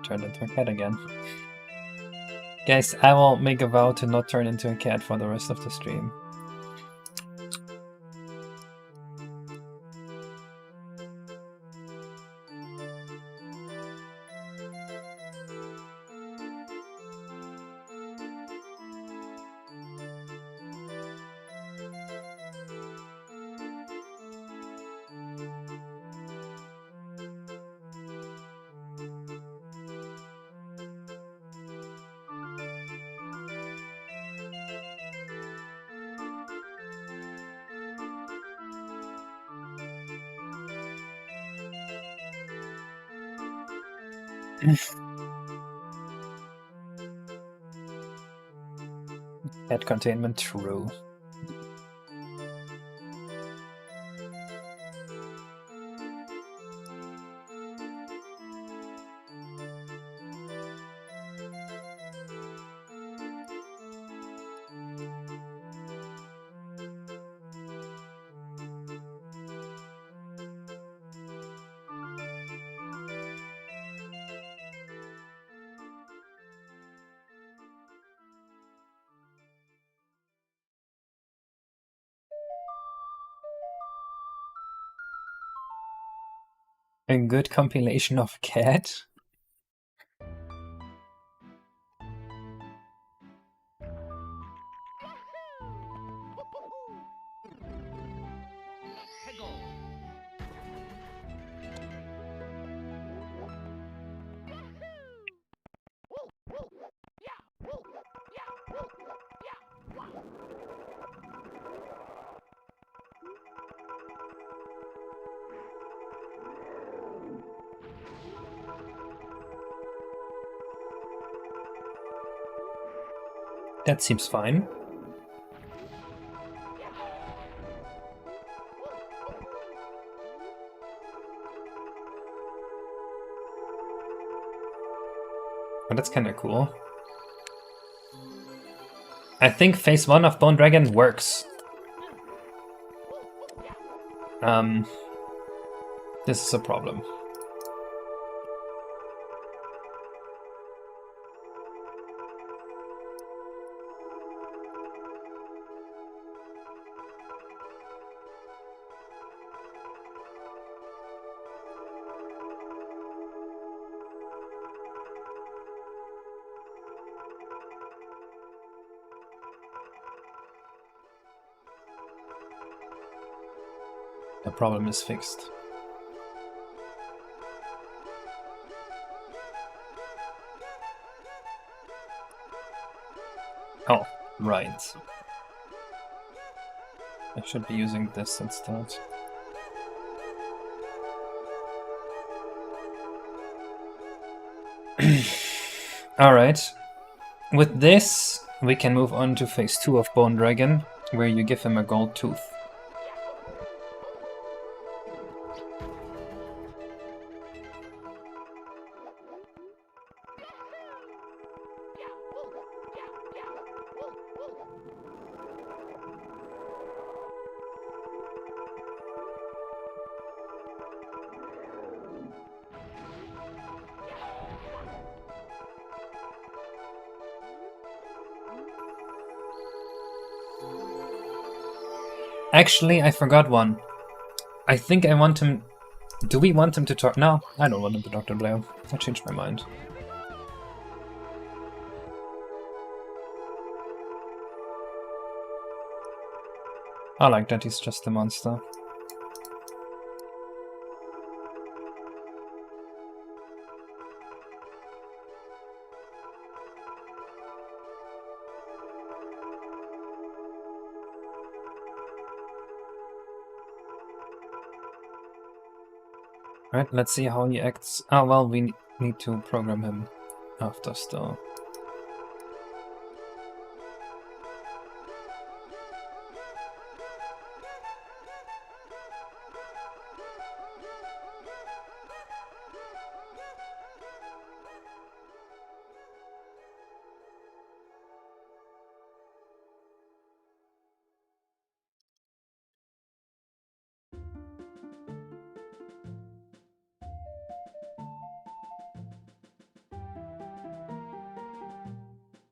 Turned into a cat again. Guys, I will make a vow to not turn into a cat for the rest of the stream. Cat containment true. A good compilation of cat? That seems fine. Oh, that's kinda cool. I think phase 1 of Bone Dragon works. This is a problem. The problem is fixed. Oh, right. I should be using this instead. Alright. With this, we can move on to phase 2 of Bone Dragon, where you give him a gold tooth. Actually, I forgot one. I think I want him... Do we want him to talk? No, I don't want him to talk to Blair. I changed my mind. I like that he's just a monster. Right, let's see how he acts. Oh, well, we need to program him after still.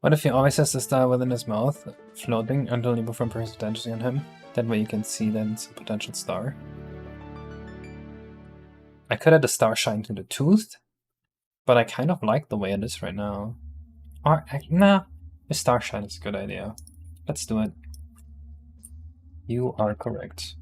What if he always has the star within his mouth, floating until you perform precipitancy on him? That way you can see then it's a potential star. I could add a star shine to the tooth, but I kind of like the way it is right now. Or, nah, a star shine is a good idea. Let's do it. You are correct.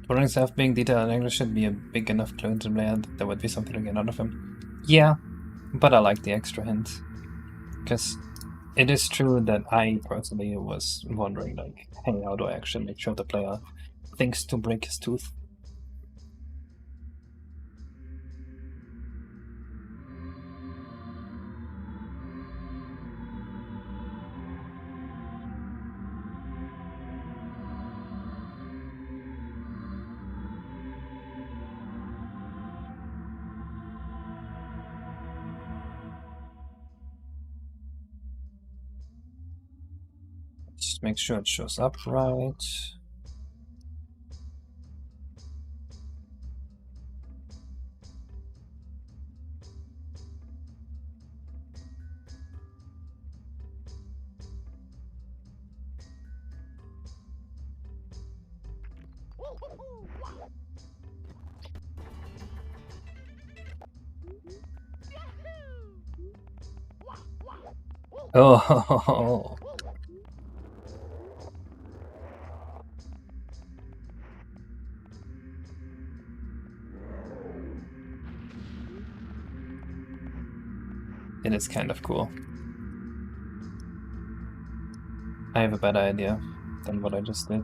Drawing himself being detailed in English should be a big enough clue to play that there would be something to get out of him. Yeah, but I like the extra hint. Because it is true that I personally was wondering, like, hey, how do I actually make sure the player thinks to break his tooth? Just make sure it shows up right. Oh, it is kind of cool. I have a better idea than what I just did.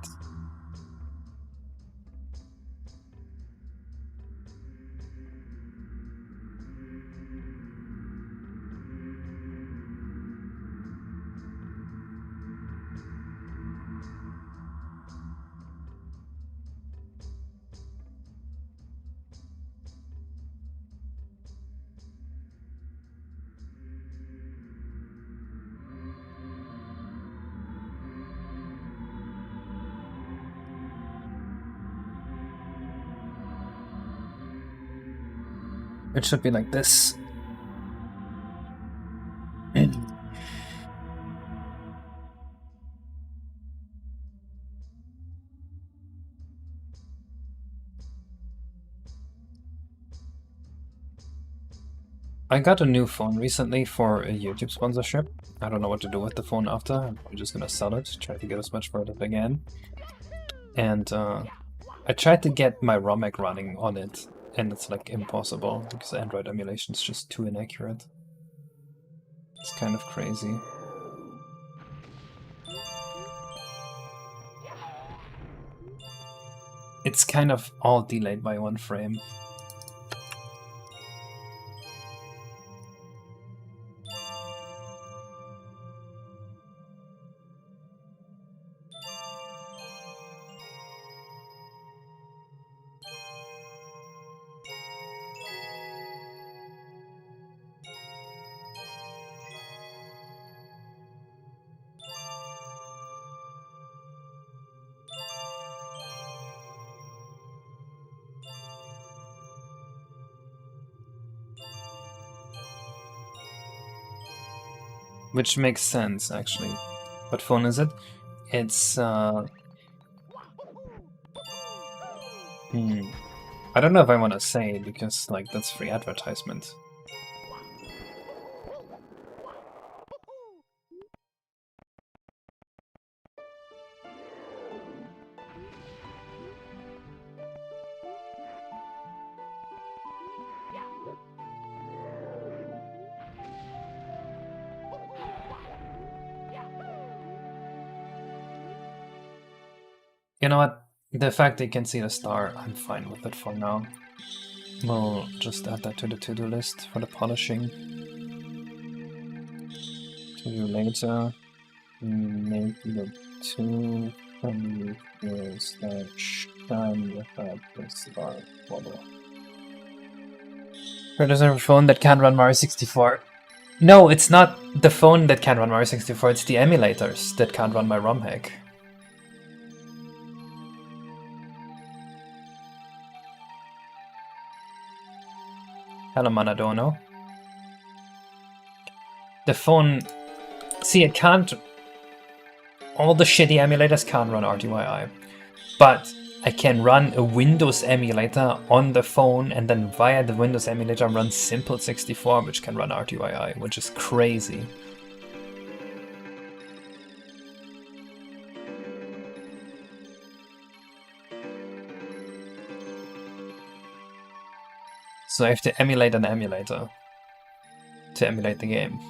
It should be like this. I got a new phone recently for a YouTube sponsorship. I don't know what to do with the phone after. I'm just gonna sell it, try to get as much for it as I can. And I tried to get my ROM hack running on it, and it's like impossible because Android emulation is just too inaccurate. It's kind of crazy. It's kind of all delayed by 1 frame. Which makes sense, actually. What phone is it? It's, I don't know if I want to say, because, like, that's free advertisement. You know what? The fact they can see the star, I'm fine with it for now. We'll just add that to the to-do list for the polishing. To do later. Make the 2 years that shine without the star bubble. There's a phone that can run Mario 64. No, it's not the phone that can run Mario 64, it's the emulators that can't run my ROM hack. Hello, Manadono. The phone... See, it can't... All the shitty emulators can't run RTYI. But I can run a Windows emulator on the phone and then via the Windows emulator run Simple 64, which can run RTYI, which is crazy. So I have to emulate an emulator to emulate the game.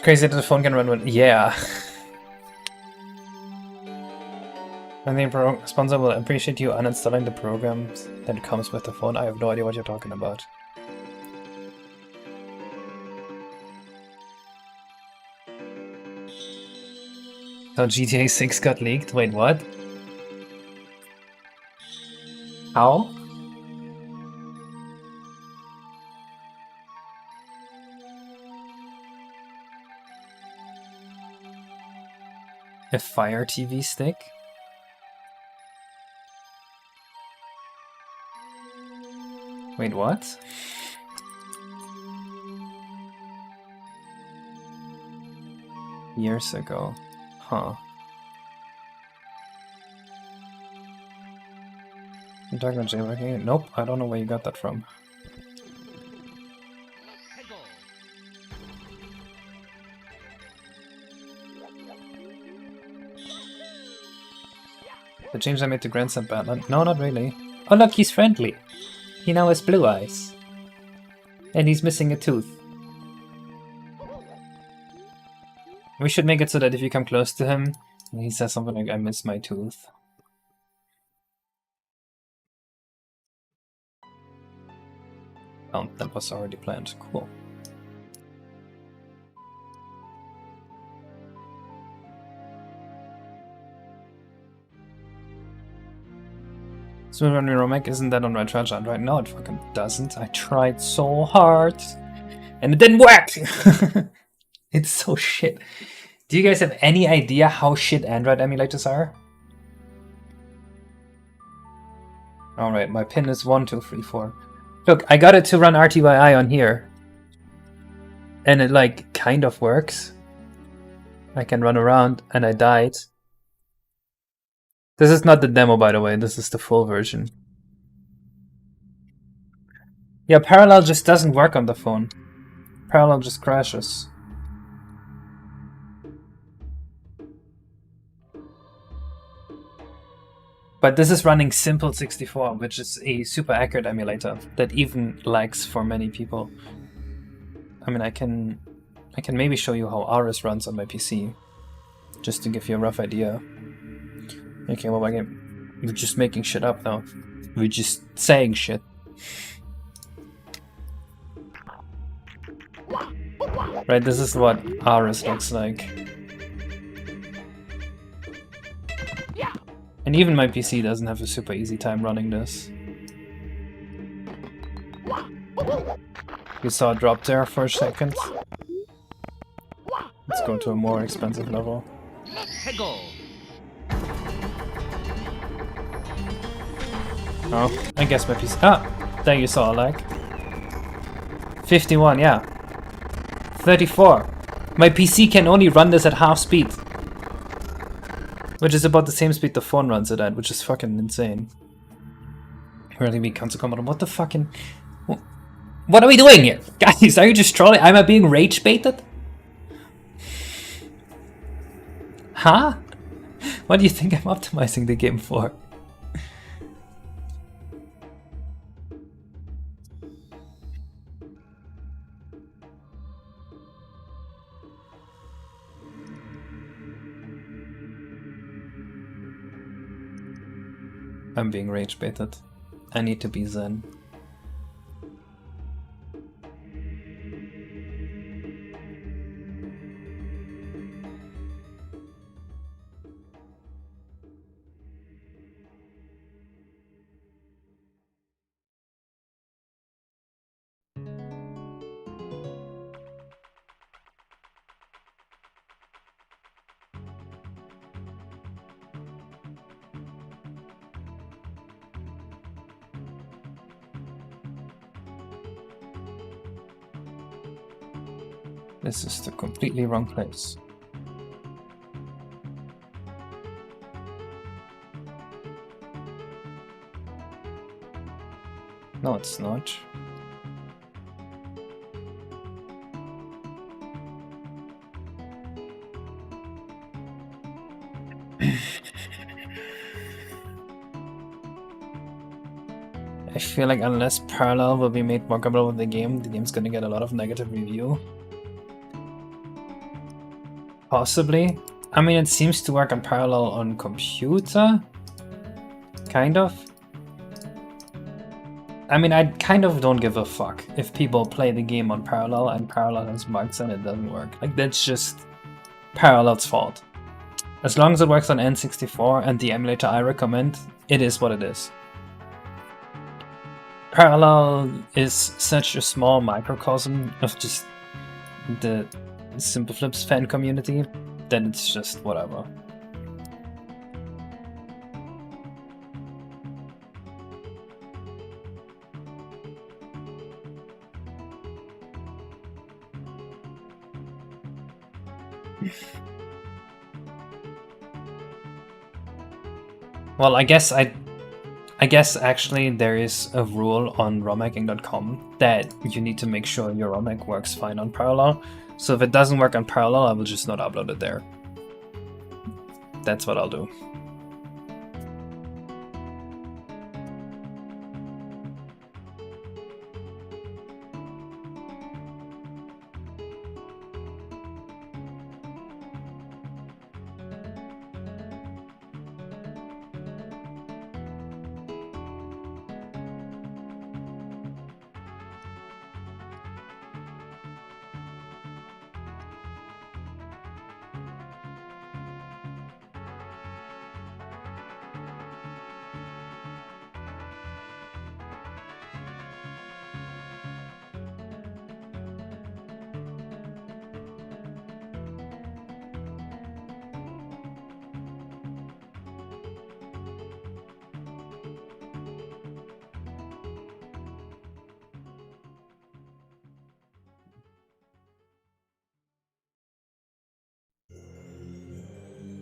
Crazy that the phone can run one. Yeah. I think sponsor will appreciate you uninstalling the programs that comes with the phone. I have no idea what you're talking about. So GTA 6 got leaked? Wait, what? How? A Fire TV stick? Wait, what? Years ago. Huh. You talking about jailbreaking? Nope, I don't know where you got that from. The change I made to Grandson Batman? No, not really. Oh look, he's friendly. He now has blue eyes. And he's missing a tooth. We should make it so that if you come close to him, he says something like, I miss my tooth. Oh, that was already planned. Cool. Smooth running Romek, isn't that on my treasure hunt right now? It fucking doesn't. I tried so hard. And it didn't work! It's so shit. Do you guys have any idea how shit Android emulators are? Alright, my pin is 1, 2, 3, 4. Look, I got it to run RTYI on here. And it like kind of works. I can run around and I died. This is not the demo, by the way, this is the full version. Yeah, Parallel just doesn't work on the phone. Parallel just crashes. But this is running Simple 64, which is a super accurate emulator that even lags for many people. I mean, I can maybe show you how RS runs on my PC, just to give you a rough idea. Okay, well, we're just making shit up now. We're just saying shit. Right, this is what RS looks like. And even my PC doesn't have a super easy time running this. You saw a drop there for a second. Let's go to a more expensive level. Oh, I guess my PC... Ah! There you saw a lag. 51, yeah. 34. My PC can only run this at half speed. Which is about the same speed the phone runs it at, which is fucking insane. Really weak console commander. What the fucking... What are we doing here? Guys, are you just trolling? Am I being rage baited? Huh? What do you think I'm optimizing the game for? I'm being rage baited. I need to be zen. This is the completely wrong place. No, it's not. I feel like unless Parallel will be made more compatible with the game's gonna get a lot of negative review. Possibly. I mean, it seems to work on Parallel on computer. Kind of. I mean, I kind of don't give a fuck if people play the game on Parallel and Parallel has bugs and it doesn't work. Like, that's just Parallel's fault. As long as it works on N64 and the emulator I recommend, it is what it is. Parallel is such a small microcosm of just the Simple Flips fan community that it's just whatever. Well, I guess actually there is a rule on romhacking.com that you need to make sure your romhack works fine on Parallel. So if it doesn't work on Parallel, I will just not upload it there. That's what I'll do.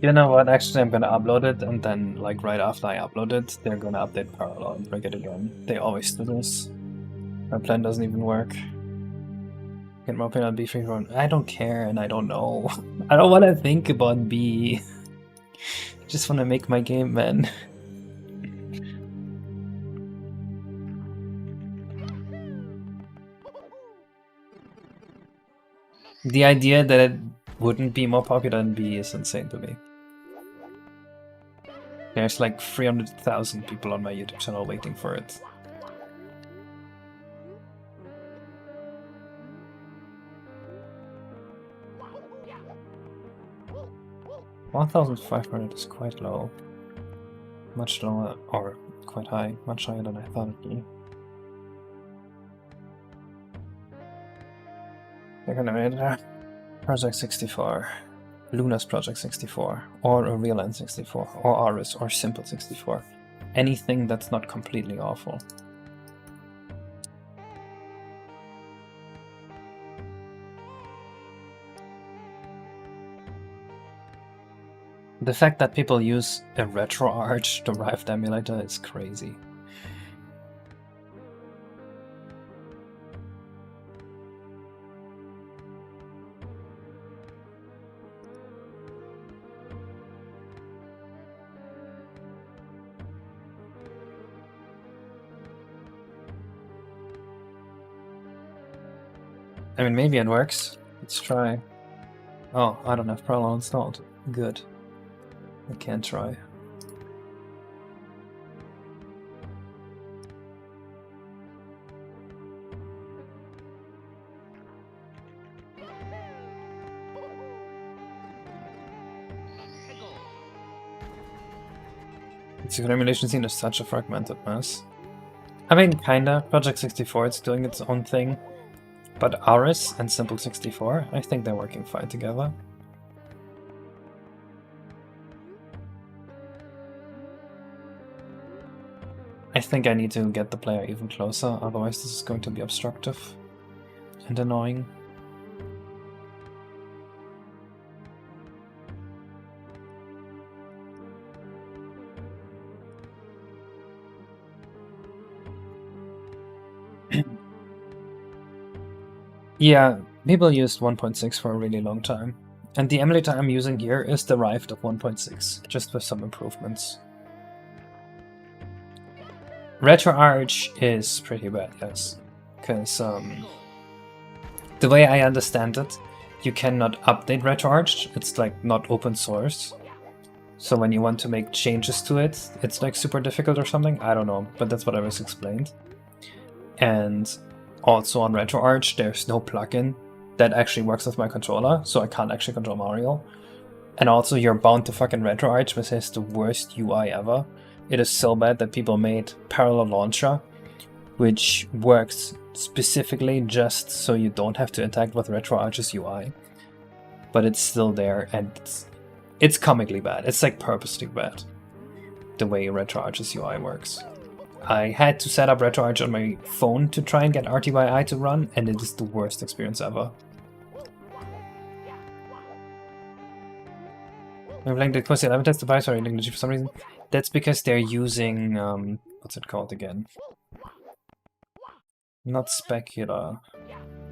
You know what? Actually, I'm gonna upload it, and then, like, right after I upload it, they're gonna update parallel and break it again. They always do this. My plan doesn't even work. Get more plan on B free run. I don't care, and I don't know. I don't want to think about B. Just want to make my game, man. The idea that it wouldn't be more popular than B is insane to me. There's like 300,000 people on my YouTube channel waiting for it. $1,500 is quite low. Much lower, or quite high, much higher than I thought it'd be. Project 64, Luna's Project 64, or a Real N64, or Aris, or Simple 64. Anything that's not completely awful. The fact that people use a RetroArch derived emulator is crazy. I mean, maybe it works. Let's try. Oh, I don't have parallel installed. Good. I can't try. The emulation scene is such a fragmented mess. I mean, kinda. Project 64 is doing its own thing. But Aris and Simple 64, I think they're working fine together. I think I need to get the player even closer, otherwise this is going to be obstructive and annoying. Yeah, people used 1.6 for a really long time. And the emulator I'm using here is derived of 1.6, just with some improvements. RetroArch is pretty bad, yes. Because the way I understand it, you cannot update RetroArch, it's like not open source. So when you want to make changes to it, it's like super difficult or something, I don't know, but that's what I was explained. And also on RetroArch, there's no plugin that actually works with my controller, so I can't actually control Mario. And also you're bound to fucking RetroArch, which has the worst UI ever. It is so bad that people made Parallel Launcher, which works specifically just so you don't have to interact with RetroArch's UI. But it's still there, and it's comically bad. It's like purposely bad, the way RetroArch's UI works. I had to set up RetroArch on my phone to try and get RTYI to run, and it is the worst experience ever. I'm playing the Quest 11 test device or for some reason. That's because they're using, what's it called again? Not Specular.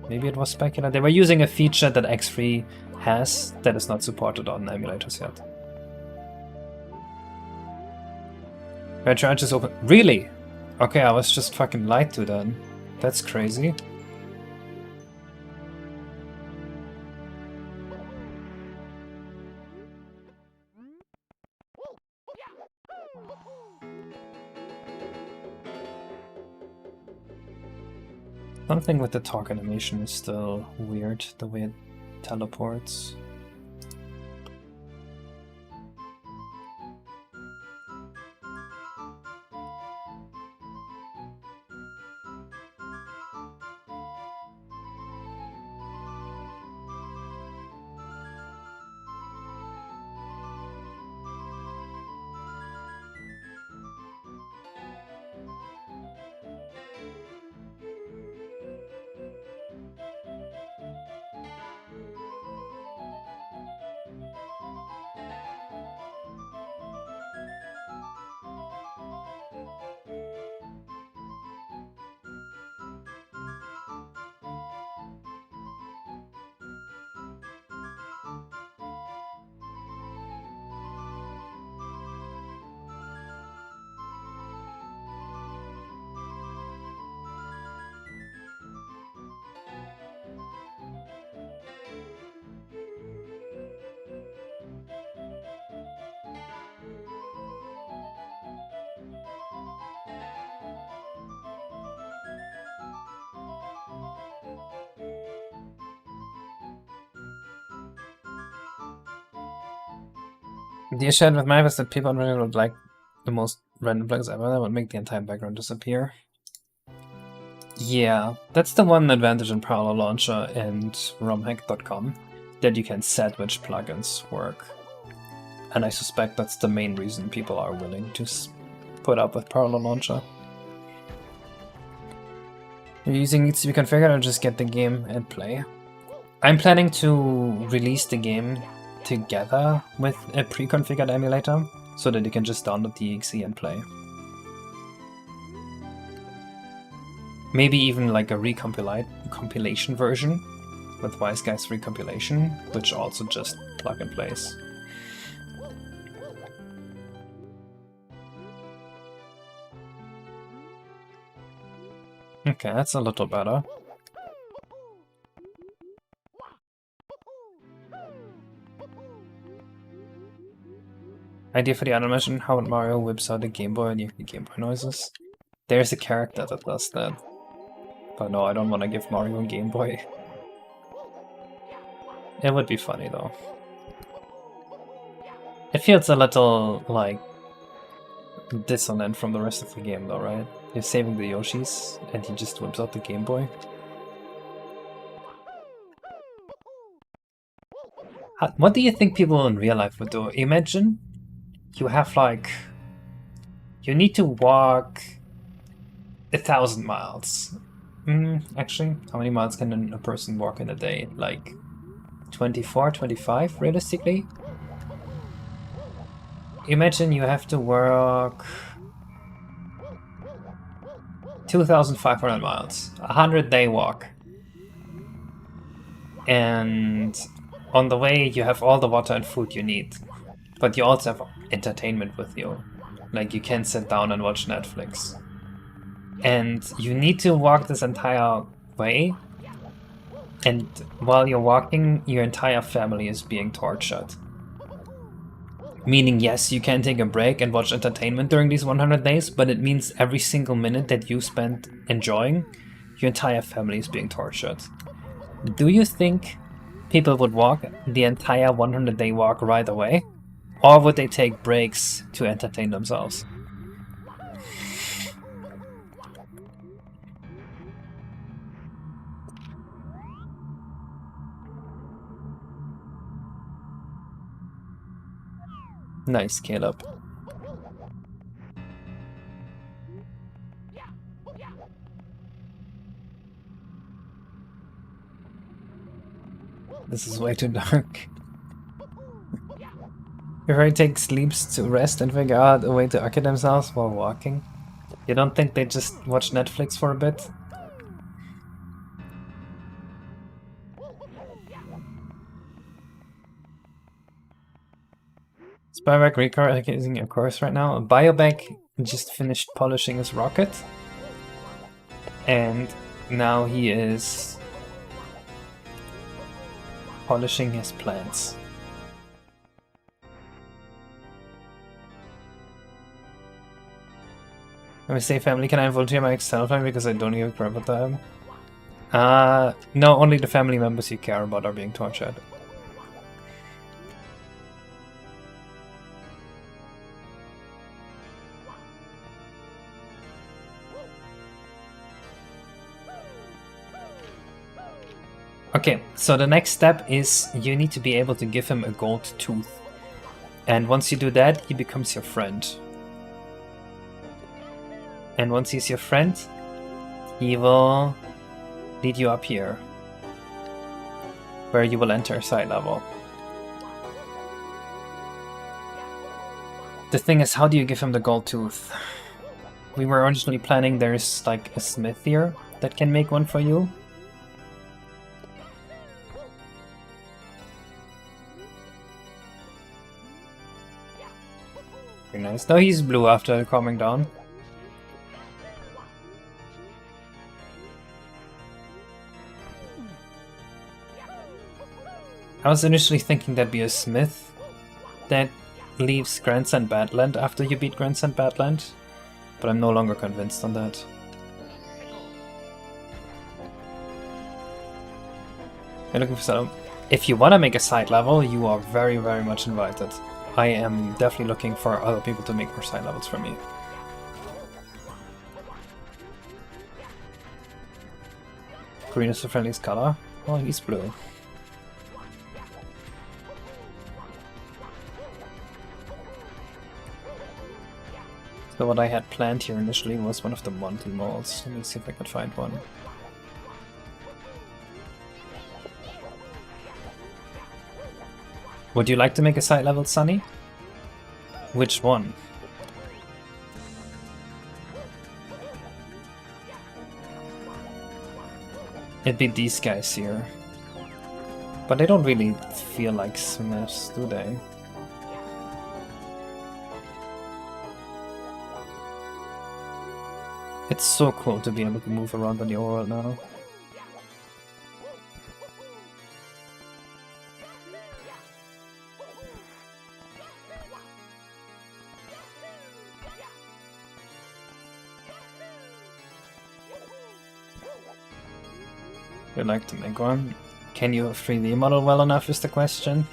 Maybe it was Specular. They were using a feature that X3 has that is not supported on emulators yet. RetroArch is open. Really? Okay, I was just fucking lied to then. That's crazy. Something with the talk animation is still weird, the way it teleports. The issue with map is that people really would like the most random plugs ever that would make the entire background disappear. Yeah, that's the one advantage in Parallel Launcher and romhack.com, that you can set which plugins work. And I suspect that's the main reason people are willing to put up with Parallel Launcher. If using needs to be configured, or just get the game and play. I'm planning to release the game together with a pre-configured emulator, so that you can just download the exe and play. Maybe even like a compilation version with Wise Guys recompilation, which also just plug and plays. Okay, that's a little better. Idea for the animation: how Mario whips out the Game Boy and you hear the Game Boy noises. There's a character that does that. But no, I don't want to give Mario a Game Boy. It would be funny though. It feels a little, like, dissonant from the rest of the game though, right? You're saving the Yoshis and he just whips out the Game Boy. What do you think people in real life would do? Imagine you have like... You need to walk 1,000 miles. Actually, how many miles can a person walk in a day? Like 24, 25 realistically? Imagine you have to walk 2,500 miles, 100-day walk. And on the way you have all the water and food you need, but you also have entertainment with you. Like you can sit down and watch Netflix. And you need to walk this entire way, and while you're walking, your entire family is being tortured. Meaning, yes, you can take a break and watch entertainment during these 100 days, but it means every single minute that you spend enjoying, your entire family is being tortured. Do you think people would walk the entire 100-day walk right away? Or would they take breaks to entertain themselves? Nice, Caleb. This is way too dark. Everybody takes sleeps to rest and figure out a way to occupy themselves while walking. You don't think they just watch Netflix for a bit? Spyback recording a course right now. Bioback just finished polishing his rocket. And now he is polishing his plants. Let me say, family, can I volunteer my external family because I don't give a crap about them? No, only the family members you care about are being tortured. Okay, so the next step is you need to be able to give him a gold tooth. And once you do that, he becomes your friend. And once he's your friend, he will lead you up here, where you will enter a side level. The thing is, how do you give him the gold tooth? We were originally planning there's like a smith here that can make one for you. Very nice. Now he's blue after calming down. I was initially thinking that'd be a smith that leaves Grandstand Badland after you beat Grandstand Badland, but I'm no longer convinced on that. You're looking for some... If you want to make a side level, you are very, very much invited. I am definitely looking for other people to make more side levels for me. Green is the friendliest color. Oh, he's blue. So what I had planned here initially was one of the Monty molds. Let me see if I can find one. Would you like to make a side level, Sunny? Which one? It'd be these guys here. But they don't really feel like Smiths, do they? It's so cool to be able to move around on the overworld now. Would like to make one. Can you 3D model well enough is the question.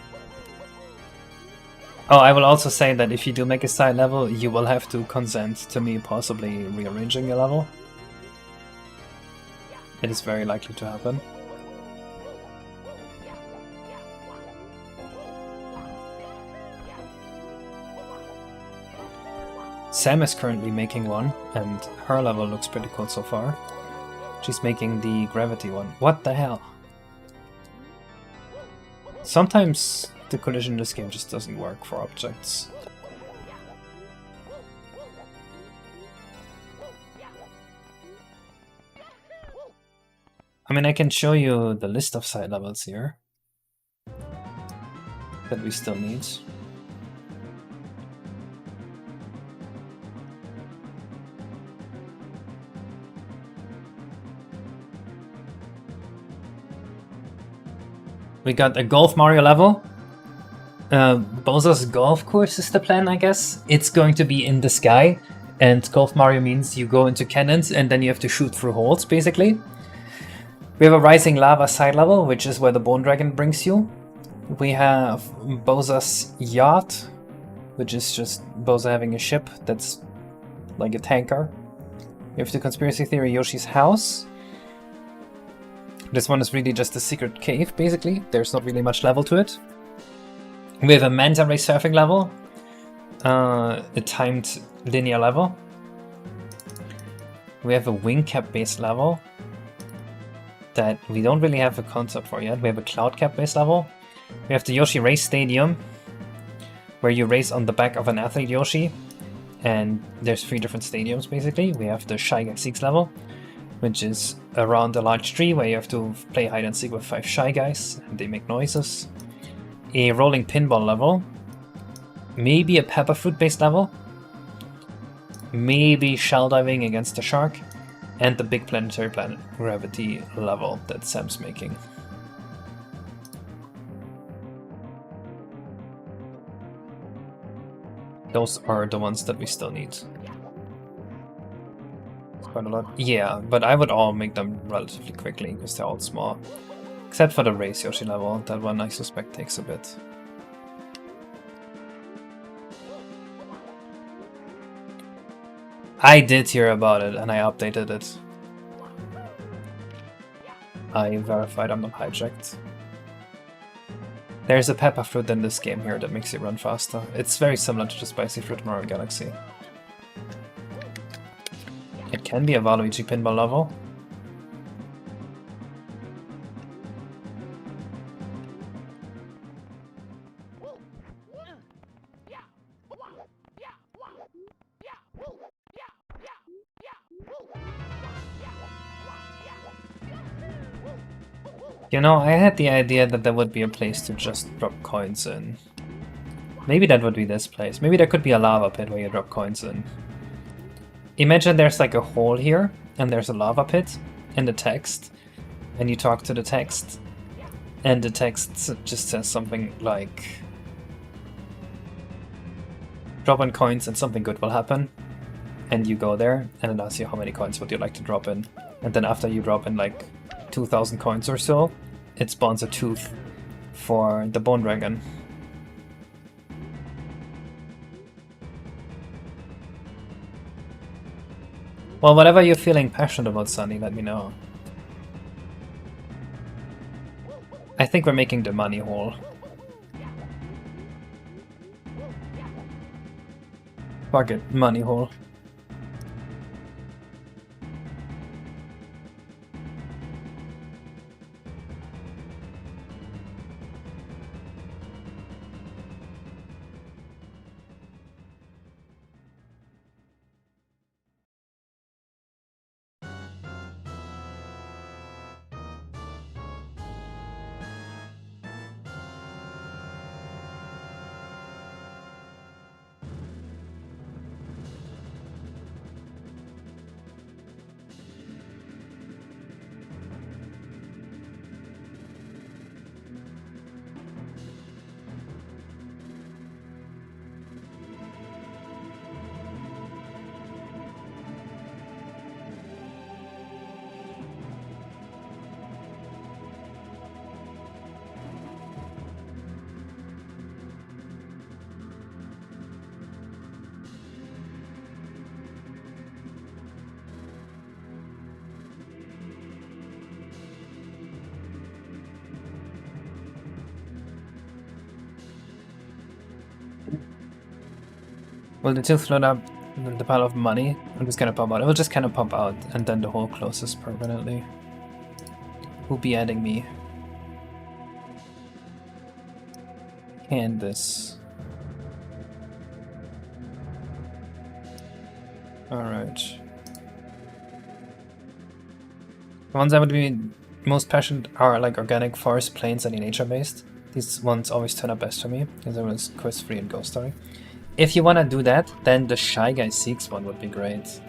Oh, I will also say that if you do make a side level, you will have to consent to me possibly rearranging your level. It is very likely to happen. Sam is currently making one, and her level looks pretty cool so far. She's making the gravity one. What the hell? Sometimes the collision in this game just doesn't work for objects. I mean, I can show you the list of side levels here that we still need. We got a Golf Mario level. Bowser's golf course is the plan, I guess. It's going to be in the sky, and Golf Mario means you go into cannons and then you have to shoot through holes, basically. We have a Rising Lava side level, which is where the Bone Dragon brings you. We have Bowser's Yacht, which is just Bowser having a ship that's like a tanker. We have the Conspiracy Theory Yoshi's House. This one is really just a secret cave, basically. There's not really much level to it. We have a Manta Ray surfing level, a timed linear level. We have a wing cap based level that we don't really have a concept for yet. We have a cloud cap based level. We have the Yoshi Race Stadium, where you race on the back of an athlete Yoshi, and there's 3 different stadiums basically. We have the Shy Guy Seeks level, which is around a large tree where you have to play hide and seek with 5 Shy Guys, and they make noises. A rolling pinball level, maybe a pepper fruit based level, maybe shell diving against a shark, and the big planetary planet gravity level that Sam's making. Those are the ones that we still need. Quite a lot. Yeah, but I would all make them relatively quickly because they're all small. Except for the Race Yoshi level, that one I suspect takes a bit. I did hear about it and I updated it. I verified I'm not hijacked. There's a pepper fruit in this game here that makes you run faster. It's very similar to the spicy fruit Mario Galaxy. It can be a Waluigi pinball level. You know, I had the idea that there would be a place to just drop coins in. Maybe that would be this place. Maybe there could be a lava pit where you drop coins in. Imagine there's like a hole here, and there's a lava pit, and the text, and you talk to the text, and the text just says something like, drop in coins and something good will happen, and you go there, and it asks you how many coins would you like to drop in, and then after you drop in like 2,000 coins or so, it spawns a tooth for the Bone Dragon. Well, whatever you're feeling passionate about, Sunny, let me know. I think we're making the money hole. Fuck it, money hole. Will the two float up the pile of money? I'm just gonna pop out. It will just kind of pop out and then the hole closes permanently. Who'll be adding me? Candace. Alright. The ones I would be most passionate are like organic forest, plains, and nature based. These ones always turn up best for me, because it was quest free and ghost story. If you want to do that, then the Shy Guy Seeks one would be great.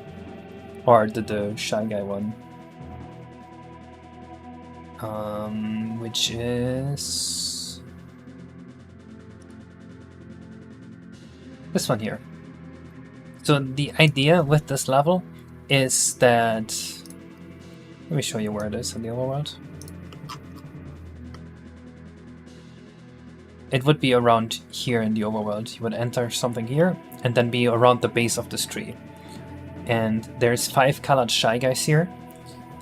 Or the Shy Guy one. Which is... this one here. So the idea with this level is that... let me show you where it is in the overworld. It would be around here in the overworld. You would enter something here and then be around the base of this tree. And there's 5 colored Shy Guys here.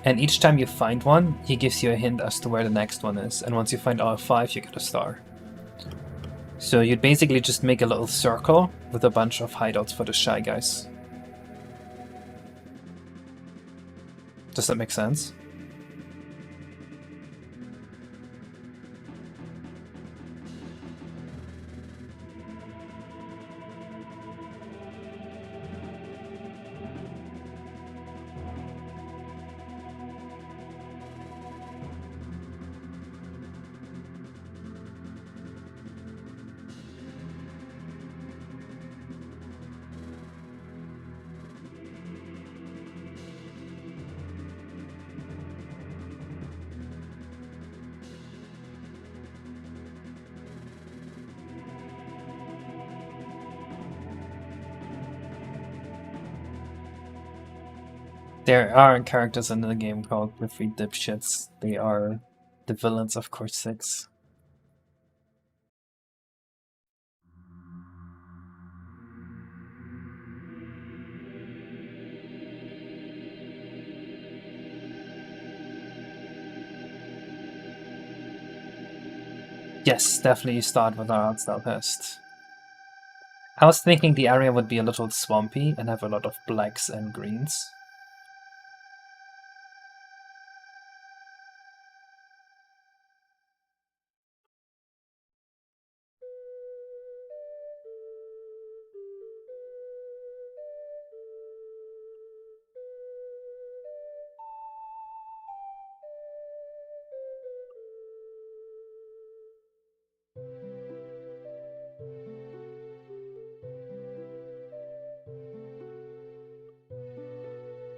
And each time you find one, he gives you a hint as to where the next one is. And once you find all 5, you get a star. So you'd basically just make a little circle with a bunch of hideouts for the Shy Guys. Does that make sense? There are characters in the game called the Three Dipshits. They are the villains of Course 6. Yes, definitely start with our art style test. I was thinking the area would be a little swampy and have a lot of blacks and greens.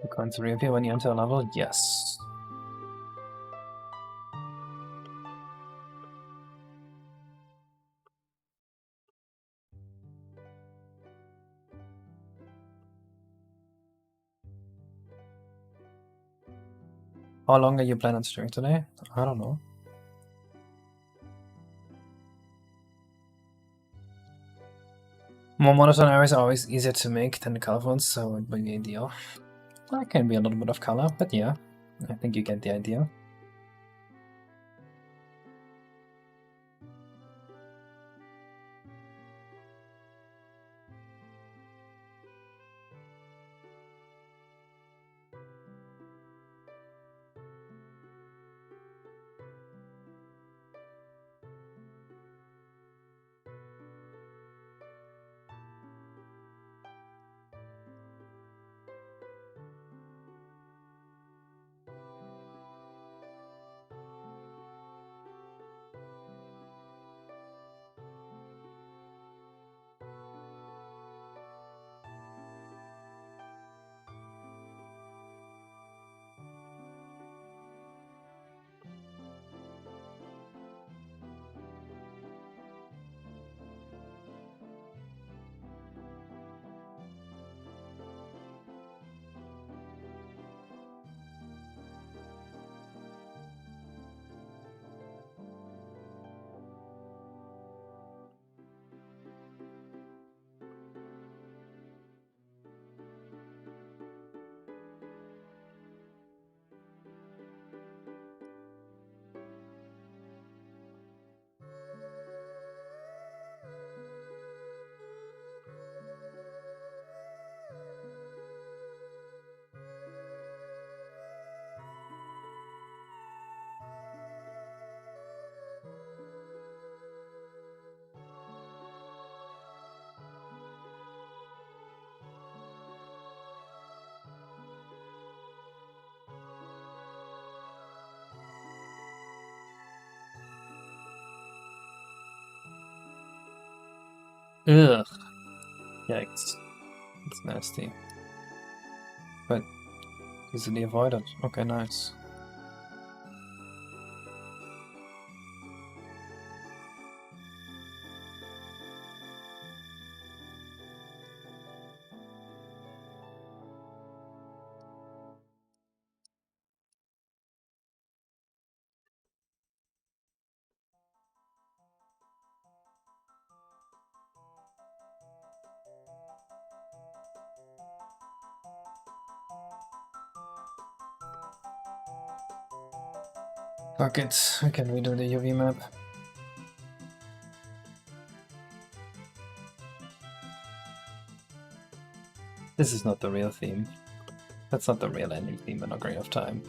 The coins reappear when you enter a level? Yes. How long are you planning on streaming today? I don't know. More monotone areas are always easier to make than the colorful ones, so it would be ideal. That can be a little bit of color, but yeah, I think you get the idea. Ugh. Yikes. It's nasty. But easily avoided. Okay, nice. Fuck it, I can redo the UV map. This is not the real theme. That's not the real ending theme in Ocarina of Time.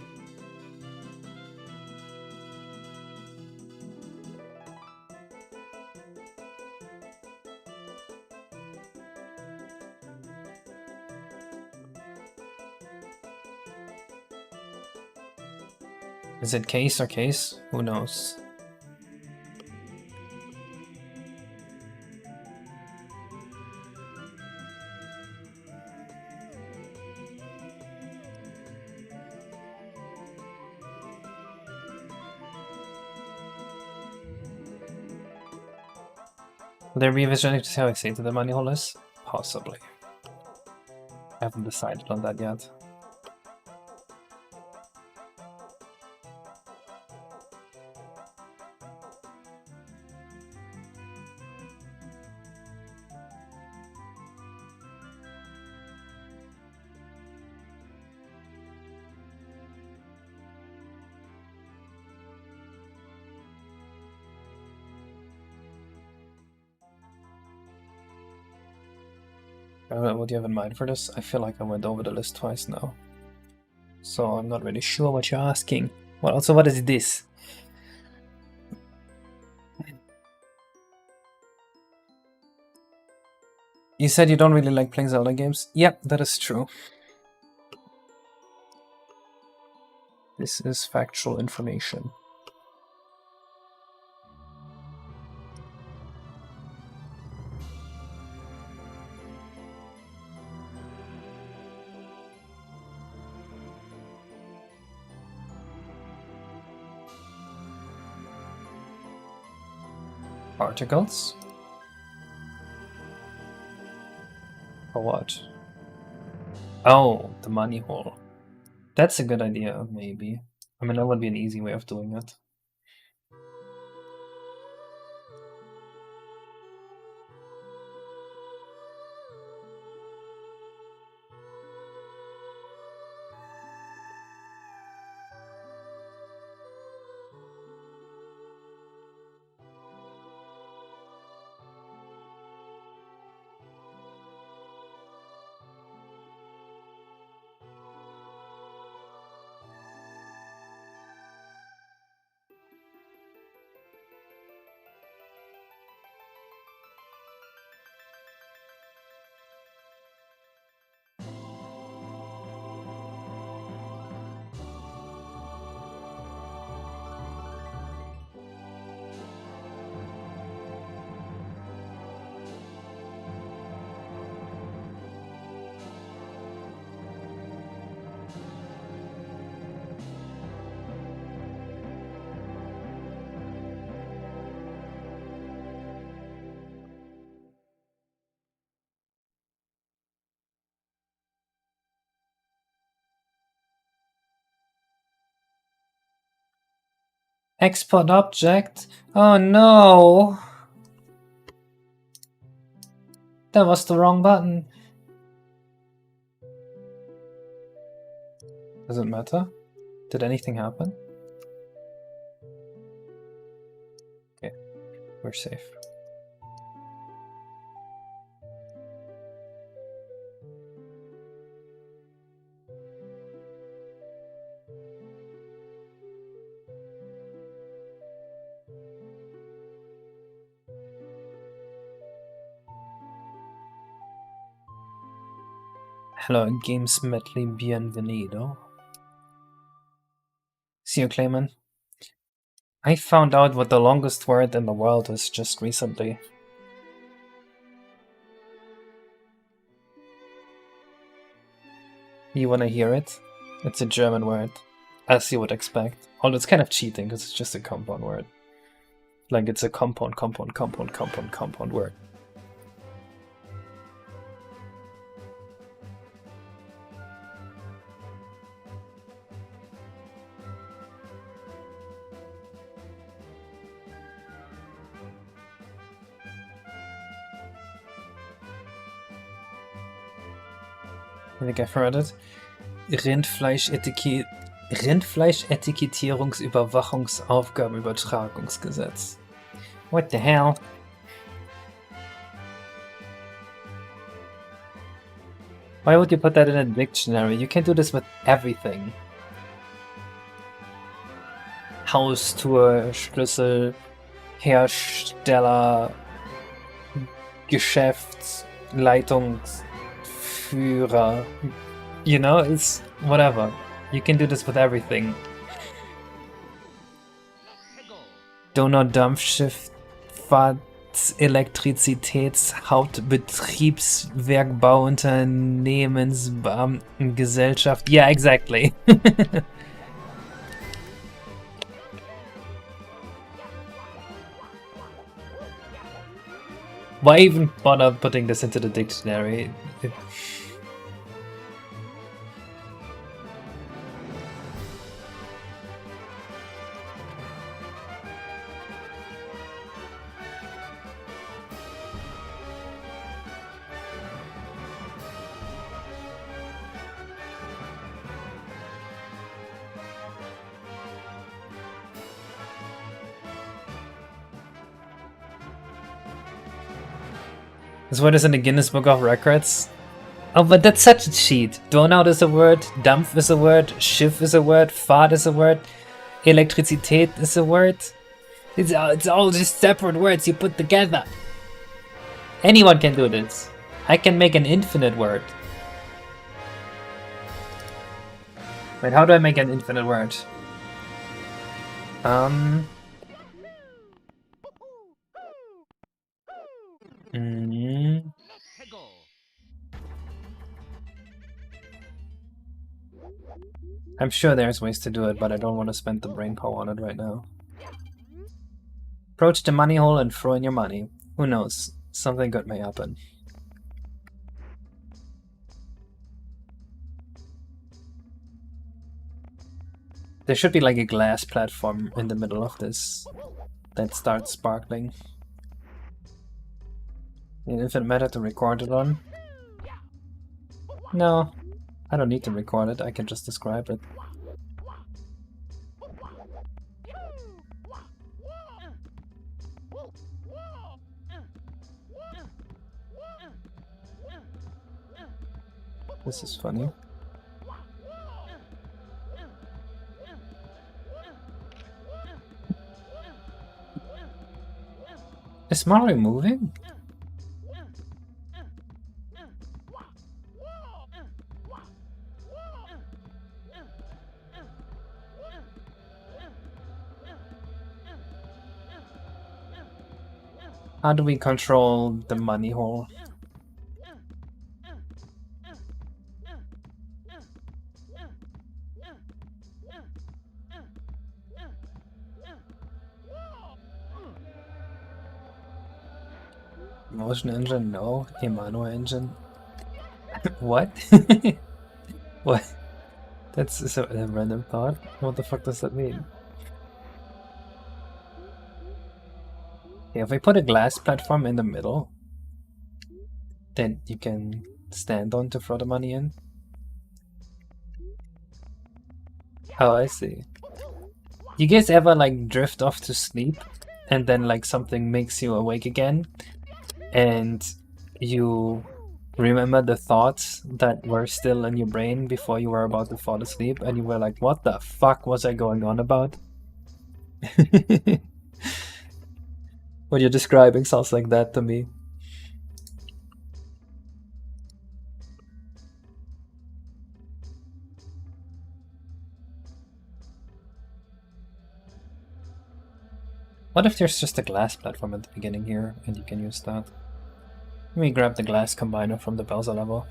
Is it case or case? Who knows? Will there be a visual to see how excited the money hole is? Possibly. I haven't decided on that yet. What do you have in mind for this? I feel like I went over the list twice now. So I'm not really sure what you're asking. Well, also, what is this? You said you don't really like playing Zelda games? Yep, that is true. This is factual information. Articles? For what? Oh, the money hole. That's a good idea, maybe. I mean, that would be an easy way of doing it. Export object? Oh no! That was the wrong button. Does it matter? Did anything happen? Okay, we're safe. Hello, games medley, bienvenido. See you, Clayman. I found out what the longest word in the world is just recently. You wanna hear it? It's a German word, as you would expect. Although it's kind of cheating, because it's just a compound word. Like, it's a compound word. I think I've heard it. Rindfleischetikettierungsüberwachungsaufgabenübertragungsgesetz. What the hell? Why would you put that in a dictionary? You can do this with everything. Haustür, Schlüssel, Hersteller, Geschäftsleitungsführer. You know, it's whatever. You can do this with everything. Donaudampfschiff, Elektrizitätshauptbetriebswerkbauunternehmensbeamtengesellschaft. Yeah, exactly. Why even bother putting this into the dictionary? This word is in the Guinness Book of Records. Oh, but that's such a cheat. Donut is a word, Dampf is a word, Schiff is a word, Fahrt is a word, Elektrizität is a word. It's all just separate words you put together. Anyone can do this. I can make an infinite word. Wait, how do I make an infinite word? I'm sure there's ways to do it, but I don't want to spend the brain power on it right now. Approach the money hole and throw in your money. Who knows? Something good may happen. There should be like a glass platform in the middle of this that starts sparkling. And if it matter to record it on? No, I don't need to record it, I can just describe it. This is funny. Is Mario moving? How do we control the money hole? Motion engine? No. Imano engine? What? What? That's a random thought? What the fuck does that mean? Okay, if we put a glass platform in the middle, then you can stand on to throw the money in. Oh, I see. You guys ever like drift off to sleep and then like something makes you awake again and you remember the thoughts that were still in your brain before you were about to fall asleep and you were like, what the fuck was I going on about? What you're describing sounds like that to me. What if there's just a glass platform at the beginning here and you can use that? Let me grab the glass combiner from the Belza level.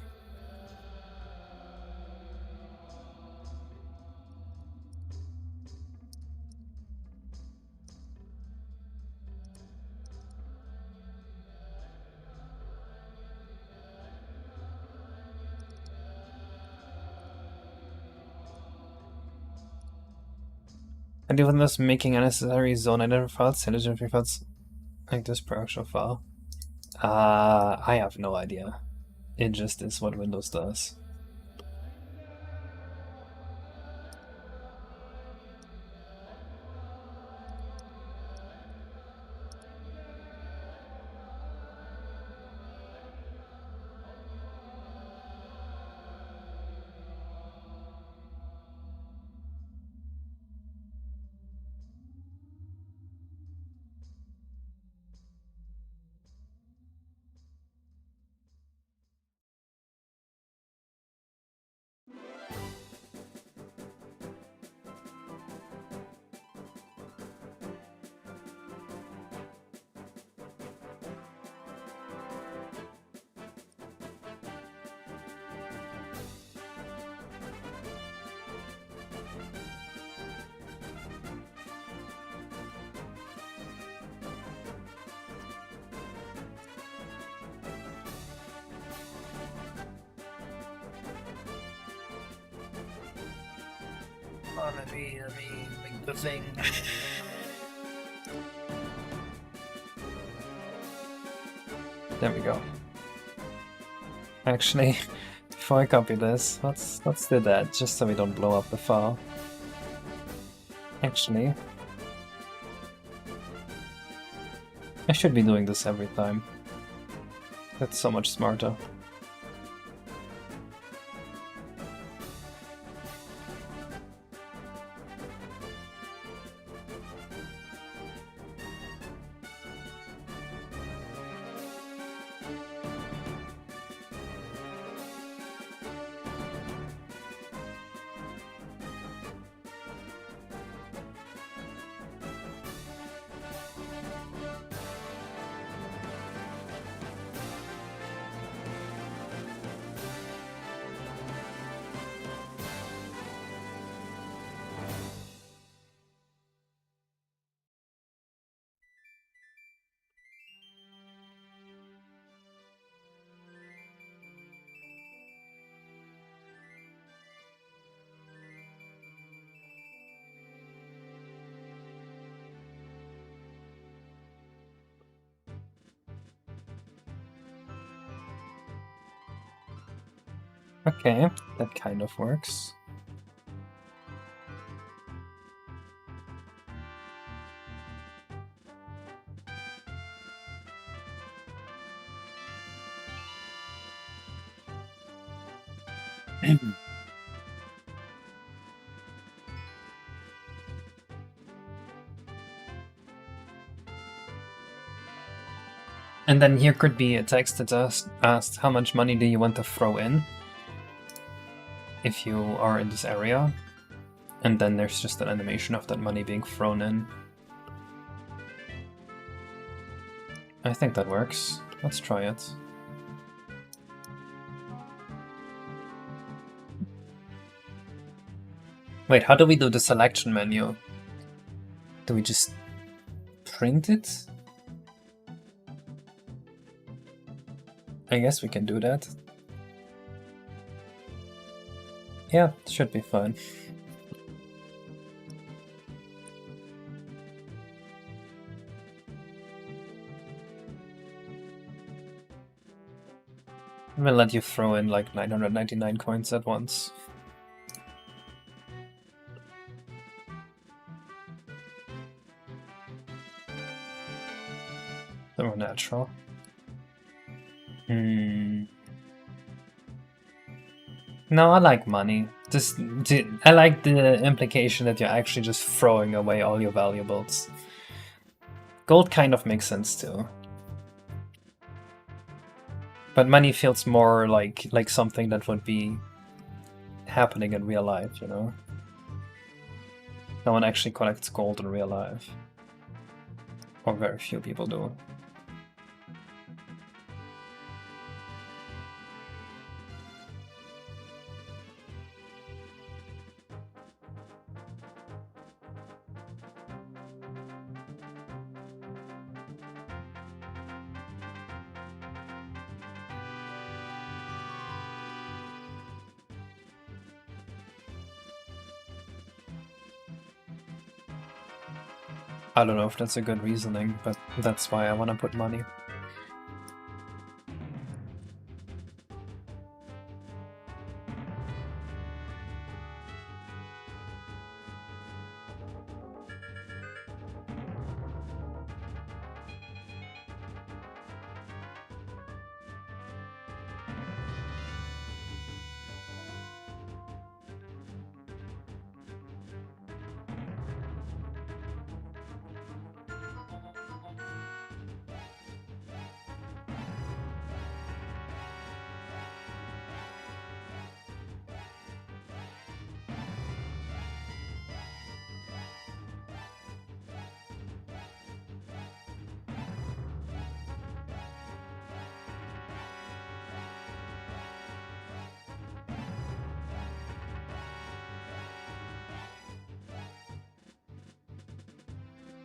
And even this making unnecessary zone identifiers, synergy fields like this per actual file. I have no idea. It just is what Windows does. Oh, let me make the thing. There we go. Actually, before I copy this, let's do that, just so we don't blow up the file. Actually, I should be doing this every time. That's so much smarter. Okay, that kind of works. And then here could be a text that asks how much money do you want to throw in if you are in this area. And then there's just an animation of that money being thrown in. I think that works. Let's try it. Wait, how do we do the selection menu? Do we just print it? I guess we can do that. Yeah, it should be fine. I'm gonna let you throw in like 999 coins at once. They're natural. No, I like money. I like the implication that you're actually just throwing away all your valuables. Gold kind of makes sense too. But money feels more like something that would be happening in real life, you know? No one actually collects gold in real life. Or very few people do. I don't know if that's a good reasoning, but that's why I want to put money.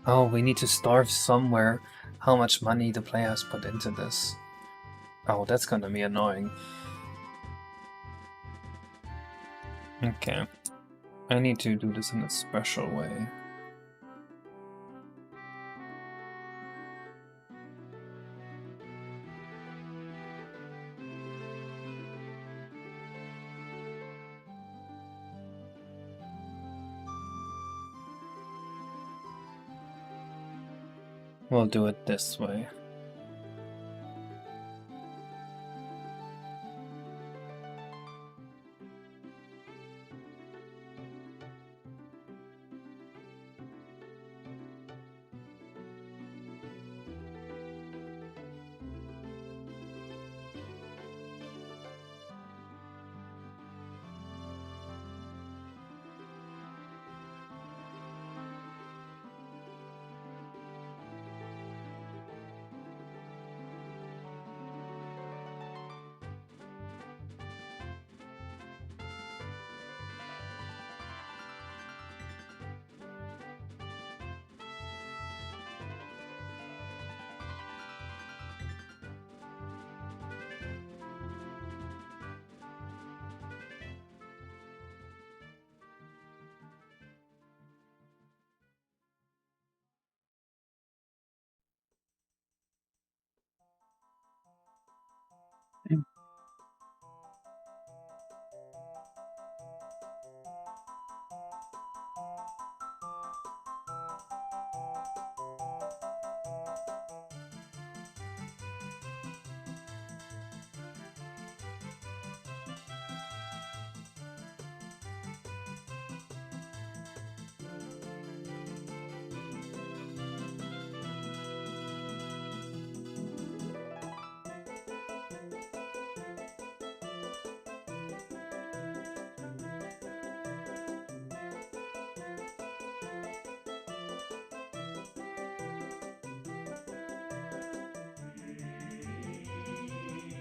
Oh, we need to starve somewhere how much money the player has put into this. Oh, that's gonna be annoying. Okay. I need to do this in a special way. We'll do it this way.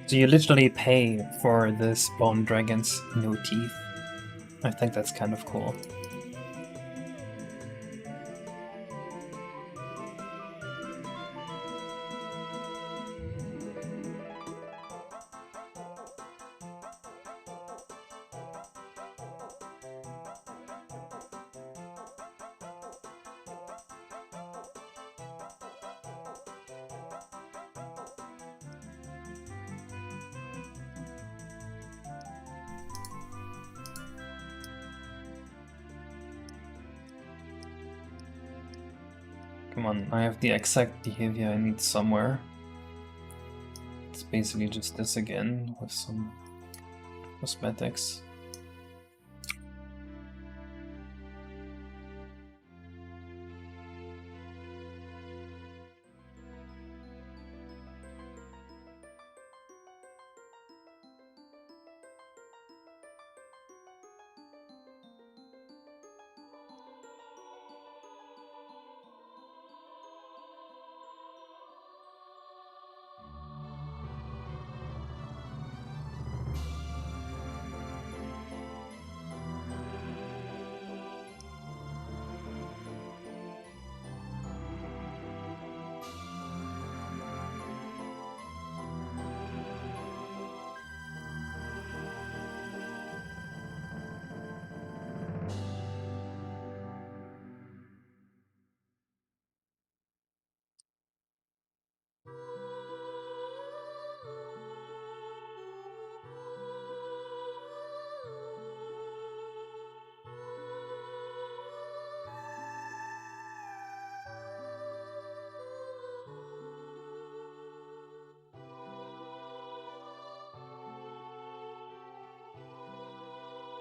So you literally pay for this bone dragon's new teeth. I think that's kind of cool. Come on, I have the exact behavior I need somewhere. It's basically just this again with some cosmetics.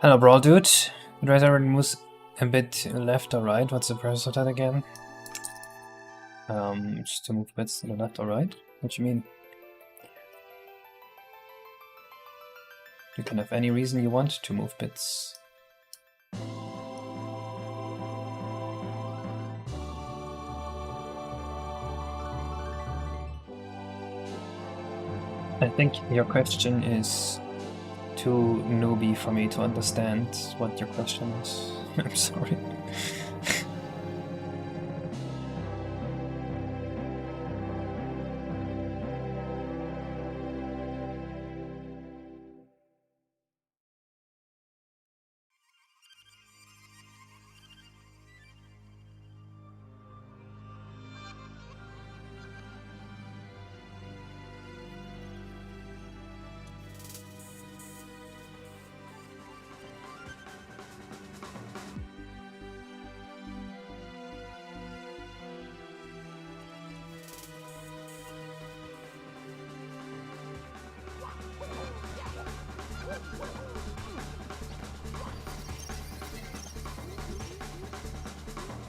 Hello, brawl dude. Would rather moves a bit left or right? What's the purpose of that again? Just to move bits to the left or right? What do you mean? You can have any reason you want to move bits. I think your question is too newbie for me to understand what your question is. I'm sorry.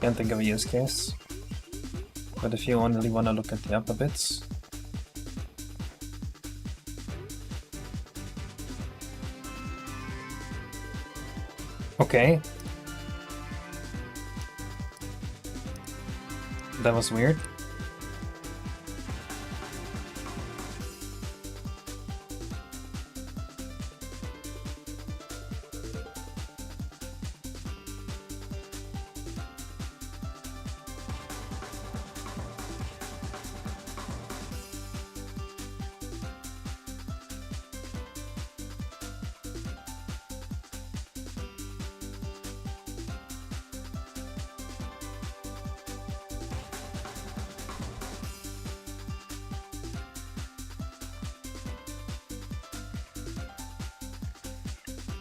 Can't think of a use case. But if you only want to look at the upper bits. Okay. That was weird.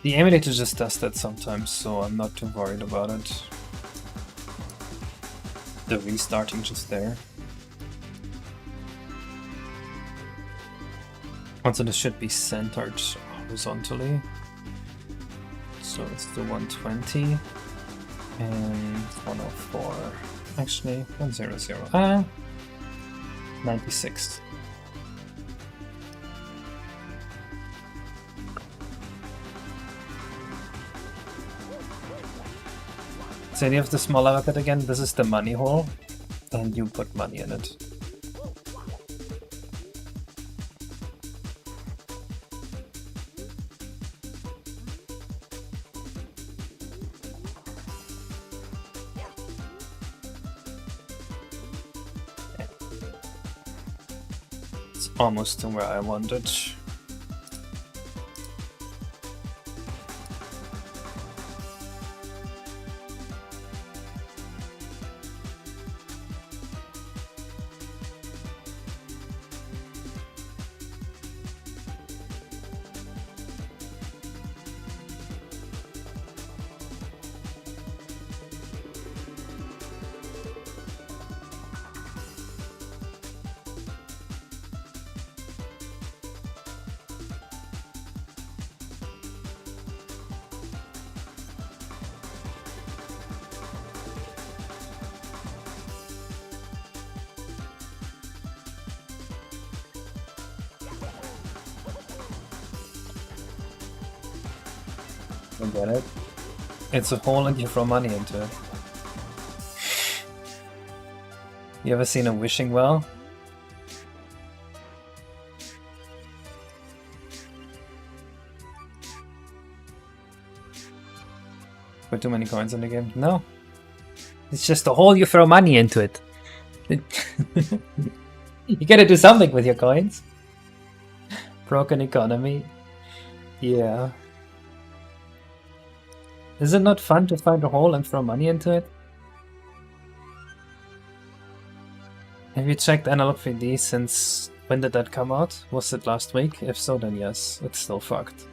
The emulator just does that sometimes, so I'm not too worried about it. The restarting just there. Also, this should be centered horizontally. So it's the 120 and 104. Actually, 100. 96. So you have the smaller bucket again. This is the money hole, and you put money in it. It's almost to where I want it. I get it. It's a hole and you throw money into it. You ever seen a wishing well? Put too many coins in the game? No. It's just a hole, you throw money into it. You gotta do something with your coins. Broken economy. Yeah. Is it not fun to find a hole and throw money into it? Have you checked Analog 3D since when did that come out? Was it last week? If so, then yes, it's still fucked.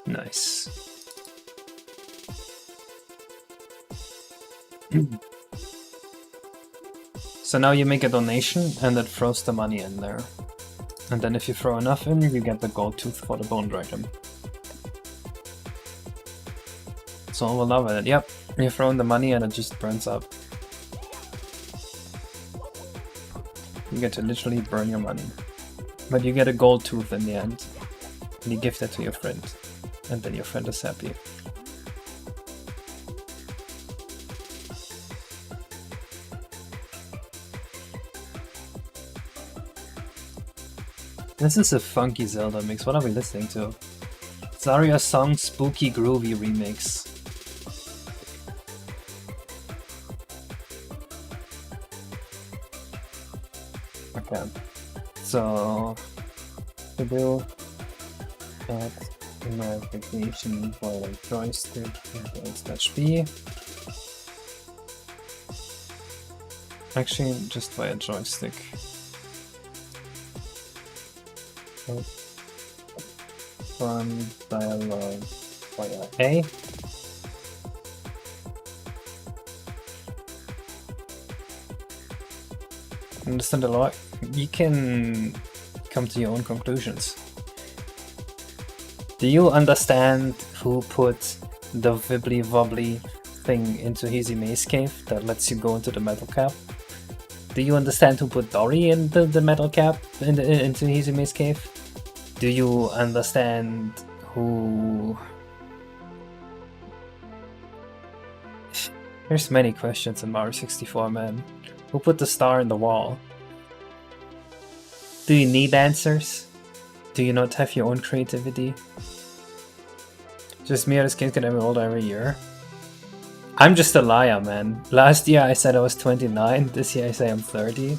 Nice. So now you make a donation and it throws the money in there. And then if you throw enough in, you get the gold tooth for the bone dragon. So I will love it. Yep, you throw in the money and it just burns up. You get to literally burn your money. But you get a gold tooth in the end. And you give that to your friend. And then your friend is happy. This is a funky Zelda mix. What are we listening to? Zarya's song Spooky Groovy Remix. Okay. So to do add navigation via joystick /B. Actually, just via joystick. Run dialogue via A. Understand a lot. You can come to your own conclusions. Do you understand who put the wibbly wobbly thing into Hizime's cave that lets you go into the metal cap? Do you understand who put Dory into the metal cap into Hizime's cave? Do you understand who... There's many questions in Mario 64, man. Who put the star in the wall? Do you need answers? Do you not have your own creativity? Just me or this kid get older every year? I'm just a liar, man. Last year I said I was 29, this year I say I'm 30.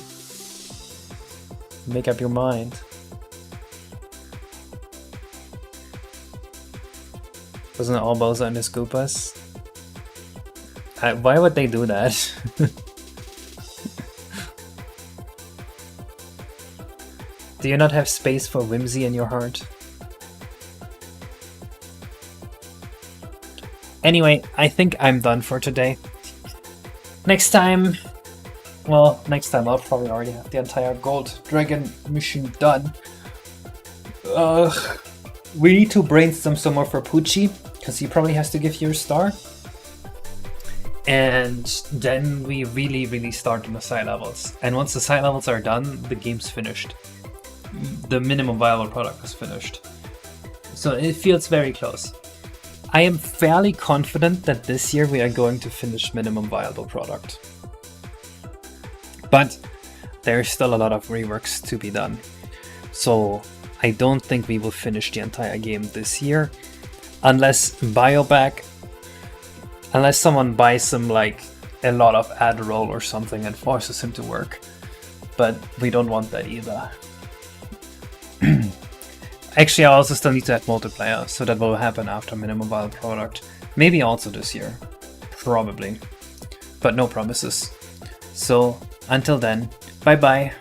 Make up your mind. Wasn't it all Bowser and his Koopas? Why would they do that? Do you not have space for whimsy in your heart? Anyway, I think I'm done for today. Next time I'll probably already have the entire Gold Dragon mission done. We need to brainstorm some more for Poochie, because he probably has to give you a star. And then we really start on the side levels. And once the side levels are done, the game's finished. The minimum viable product is finished. So it feels very close. I am fairly confident that this year we are going to finish minimum viable product. But there's still a lot of reworks to be done. So I don't think we will finish the entire game this year. Unless someone buys him like a lot of Adderall or something and forces him to work. But we don't want that either. Actually, I also still need to add multiplayer, so that will happen after Minimobile product. Maybe also this year. Probably. But no promises. So, until then, bye bye.